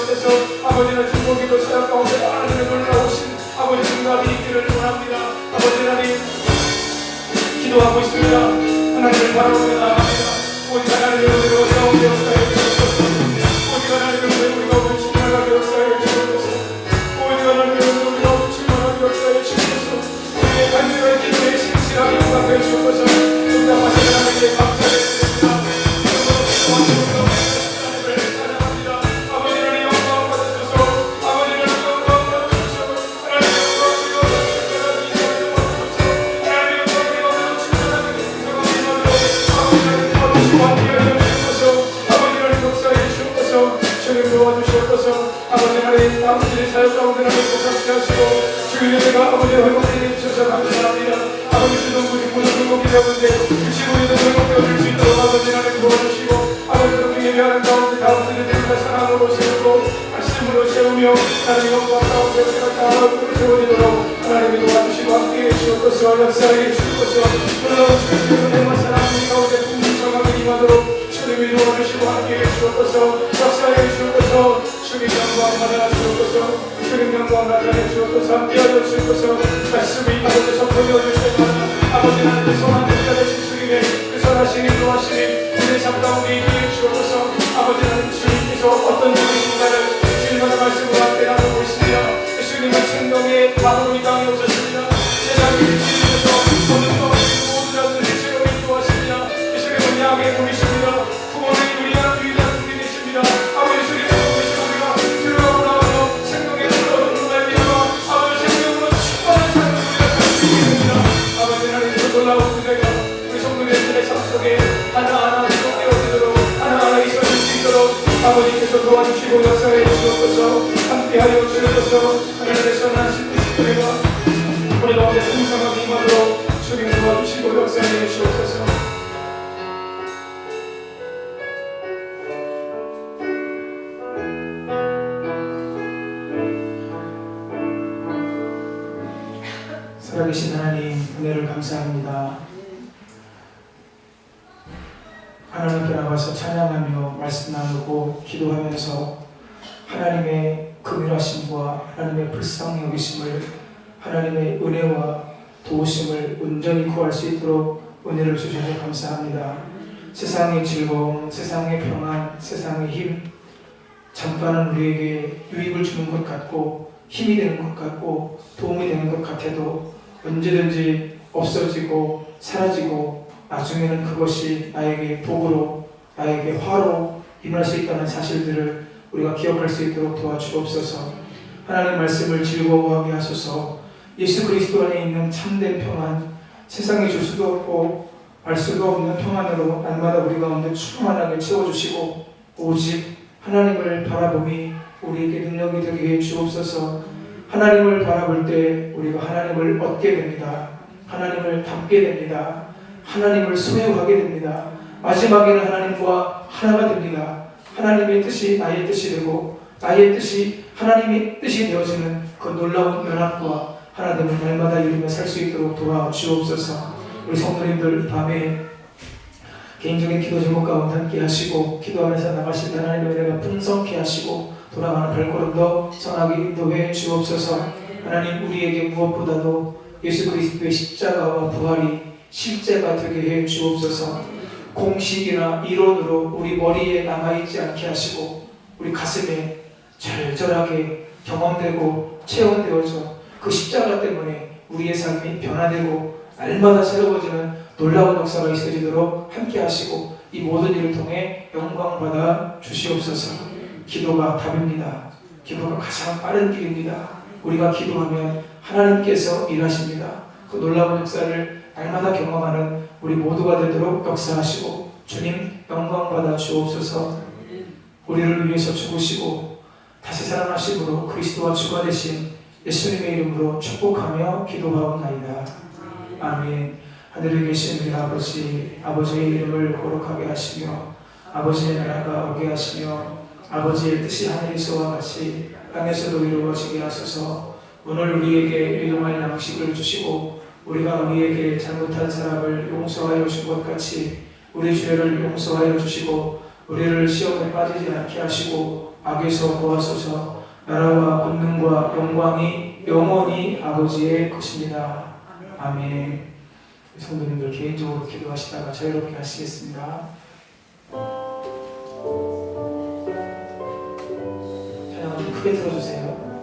[SPEAKER 2] 아버지 아버지는 중국이도 사역 가운데 하나님의 놀라우신 아버지 응답이 있기를 원합니다. 아버지 하나님 기도하고 있습니다. 하나님을 바라보며 나아갑니다. 오직 하나님의 은혜로 가운데 역사해 주옵소서. 오직 하나님의 은혜로 우리가 오늘 충만하게 역사해 주옵소서. 오직 하나님의 은혜로 우리가 오늘 충만하게 역사해 주옵소서. 우리의 간절한 기도에 신실하게 응답해 주옵소서. 응답하신 하나님께 감사드립니다. 아버지의 사역 가운데 하나님께서 함께하시고 주의 은혜가 아버지의 회복되게 해주셔서 감사합니다. 아버지 주동 부진 모든 회복이 되었는데 그 지구에도 회복되어 줄 수 있도록 아버지 하나님 도와주시고 아버지 우리 예배하는 가운데 다음 세대들과 사랑으로 세우고 말씀으로 세우며 하나님 영광 가운데 우리가 다 세워지도록 하나님이 도와주시고 함께해 주옵소서. 역사해 주옵소서. 놀라운 주의 은혜와 사랑이 가운데 풍성하게 임하도록 주님이 도와주시고 함께해 주옵소서. 역사해 주옵소서. 주님 영광 받아 주옵소서. 주님 영광 나타내 주옵소서. 함께하여 주옵소서. 말씀이 아버지 선포되어 줄 때마다 아버지 하나님의 선한 자가 되신 주님의 그 선하신 인도하심이 우리의 삶 가운데 임해 주옵소서. 아버지 하나님 주님께서 어떤 분이신가를 주님마다 말씀으로 함께 나누고 있습니다. 주님은 생명의 밥으로 이 땅에 오셨습니다. 세상을 지으셔서 모든 것을 모든 자들을 죄로 인도하십니다. 주님은 양의 분이십니다. 부모는 우리가 유일한 분이 되십니다. 아버지 주님 놀라운 은혜가 우리 성도님들의 삶 속에 하나하나 회복되어지도록 하나하나 있어질 수 있도록 아버지께서 도와주시고 역사해 주옵소서. 함께하여 주옵소서. 하나님의 선하신 은혜가 우리 가운데 풍성하게 임하도록 주님 도와주시고 역사해 주옵소서. 살아계신 하나님 은혜를 감사합니다. 하나님 앞에 나가서 찬양하며 말씀 나누고 기도하면서 하나님의 긍휼하심과 하나님의 불쌍히 여기심을 하나님의 은혜와 도우심을 온전히 구할 수 있도록 은혜를 주셔서 감사합니다. 세상의 즐거움, 세상의 평안, 세상의 힘 잠깐은 우리에게 유익을 주는 것 같고 힘이 되는 것 같고 도움이 되는 것 같아도 언제든지 없어지고 사라지고 나중에는 그것이 나에게 복으로 나에게 화로 임할 수 있다는 사실들을 우리가 기억할 수 있도록 도와주옵소서. 하나님의 말씀을 즐거워하게 하소서. 예수 그리스도 안에 있는 참된 평안, 세상에 줄 수도 없고 알 수도 없는 평안으로 날마다 우리 가운데 충만하게 채워주시고 오직 하나님을 바라봄이 우리에게 능력이 되게 해 주옵소서. 하나님을 바라볼 때 우리가 하나님을 얻게 됩니다. 하나님을 닮게 됩니다. 하나님을 소유하게 됩니다. 마지막에는 하나님과 하나가 됩니다. 하나님의 뜻이 나의 뜻이 되고 나의 뜻이 하나님의 뜻이 되어지는 그 놀라운 연합과 하나됨을 날마다 이루며 살 수 있도록 도와주옵소서. 우리 성도님들 이 밤에 개인적인 기도 제목 가운데 함께 하시고 기도하면서 나가실 때 하나님의 은혜가 풍성케 하시고 돌아가는 발걸음도 선하게 인도해 주옵소서. 하나님 우리에게 무엇보다도 예수 그리스도의 십자가와 부활이 실제가 되게 해 주옵소서. 공식이나 이론으로 우리 머리에 남아있지 않게 하시고 우리 가슴에 절절하게 경험되고 체험되어져 그 십자가 때문에 우리의 삶이 변화되고 날마다 새로워지는 놀라운 역사가 있어지도록 함께 하시고 이 모든 일을 통해 영광 받아 주시옵소서. 기도가 답입니다. 기도가 가장 빠른 길입니다. 우리가 기도하면 하나님께서 일하십니다. 그 놀라운 역사를 날마다 경험하는 우리 모두가 되도록 역사하시고 주님 영광 받아 주옵소서. 우리를 위해서 죽으시고 다시 살아나심으로 그리스도와 주가 되신 예수님의 이름으로 축복하며 기도하옵나이다. 아멘. 하늘에 계신 우리 아버지, 아버지의 이름을 거룩하게 하시며 아버지의 나라가 오게 하시며 아버지의 뜻이 하늘에서와 같이 땅에서도 이루어지게 하소서. 오늘 우리에게 일용할 양식을 주시고 우리가 우리에게 잘못한 사람을 용서하여 준 것 같이 우리 죄를 용서하여 주시고 우리를 시험에 빠지지 않게 하시고 악에서 구하소서. 나라와 권능과 영광이 영원히 아버지의 것입니다. 아멘. 성도님들 개인적으로 기도하시다가 자유롭게 하시겠습니다. 찬양을 좀 크게 들어주세요.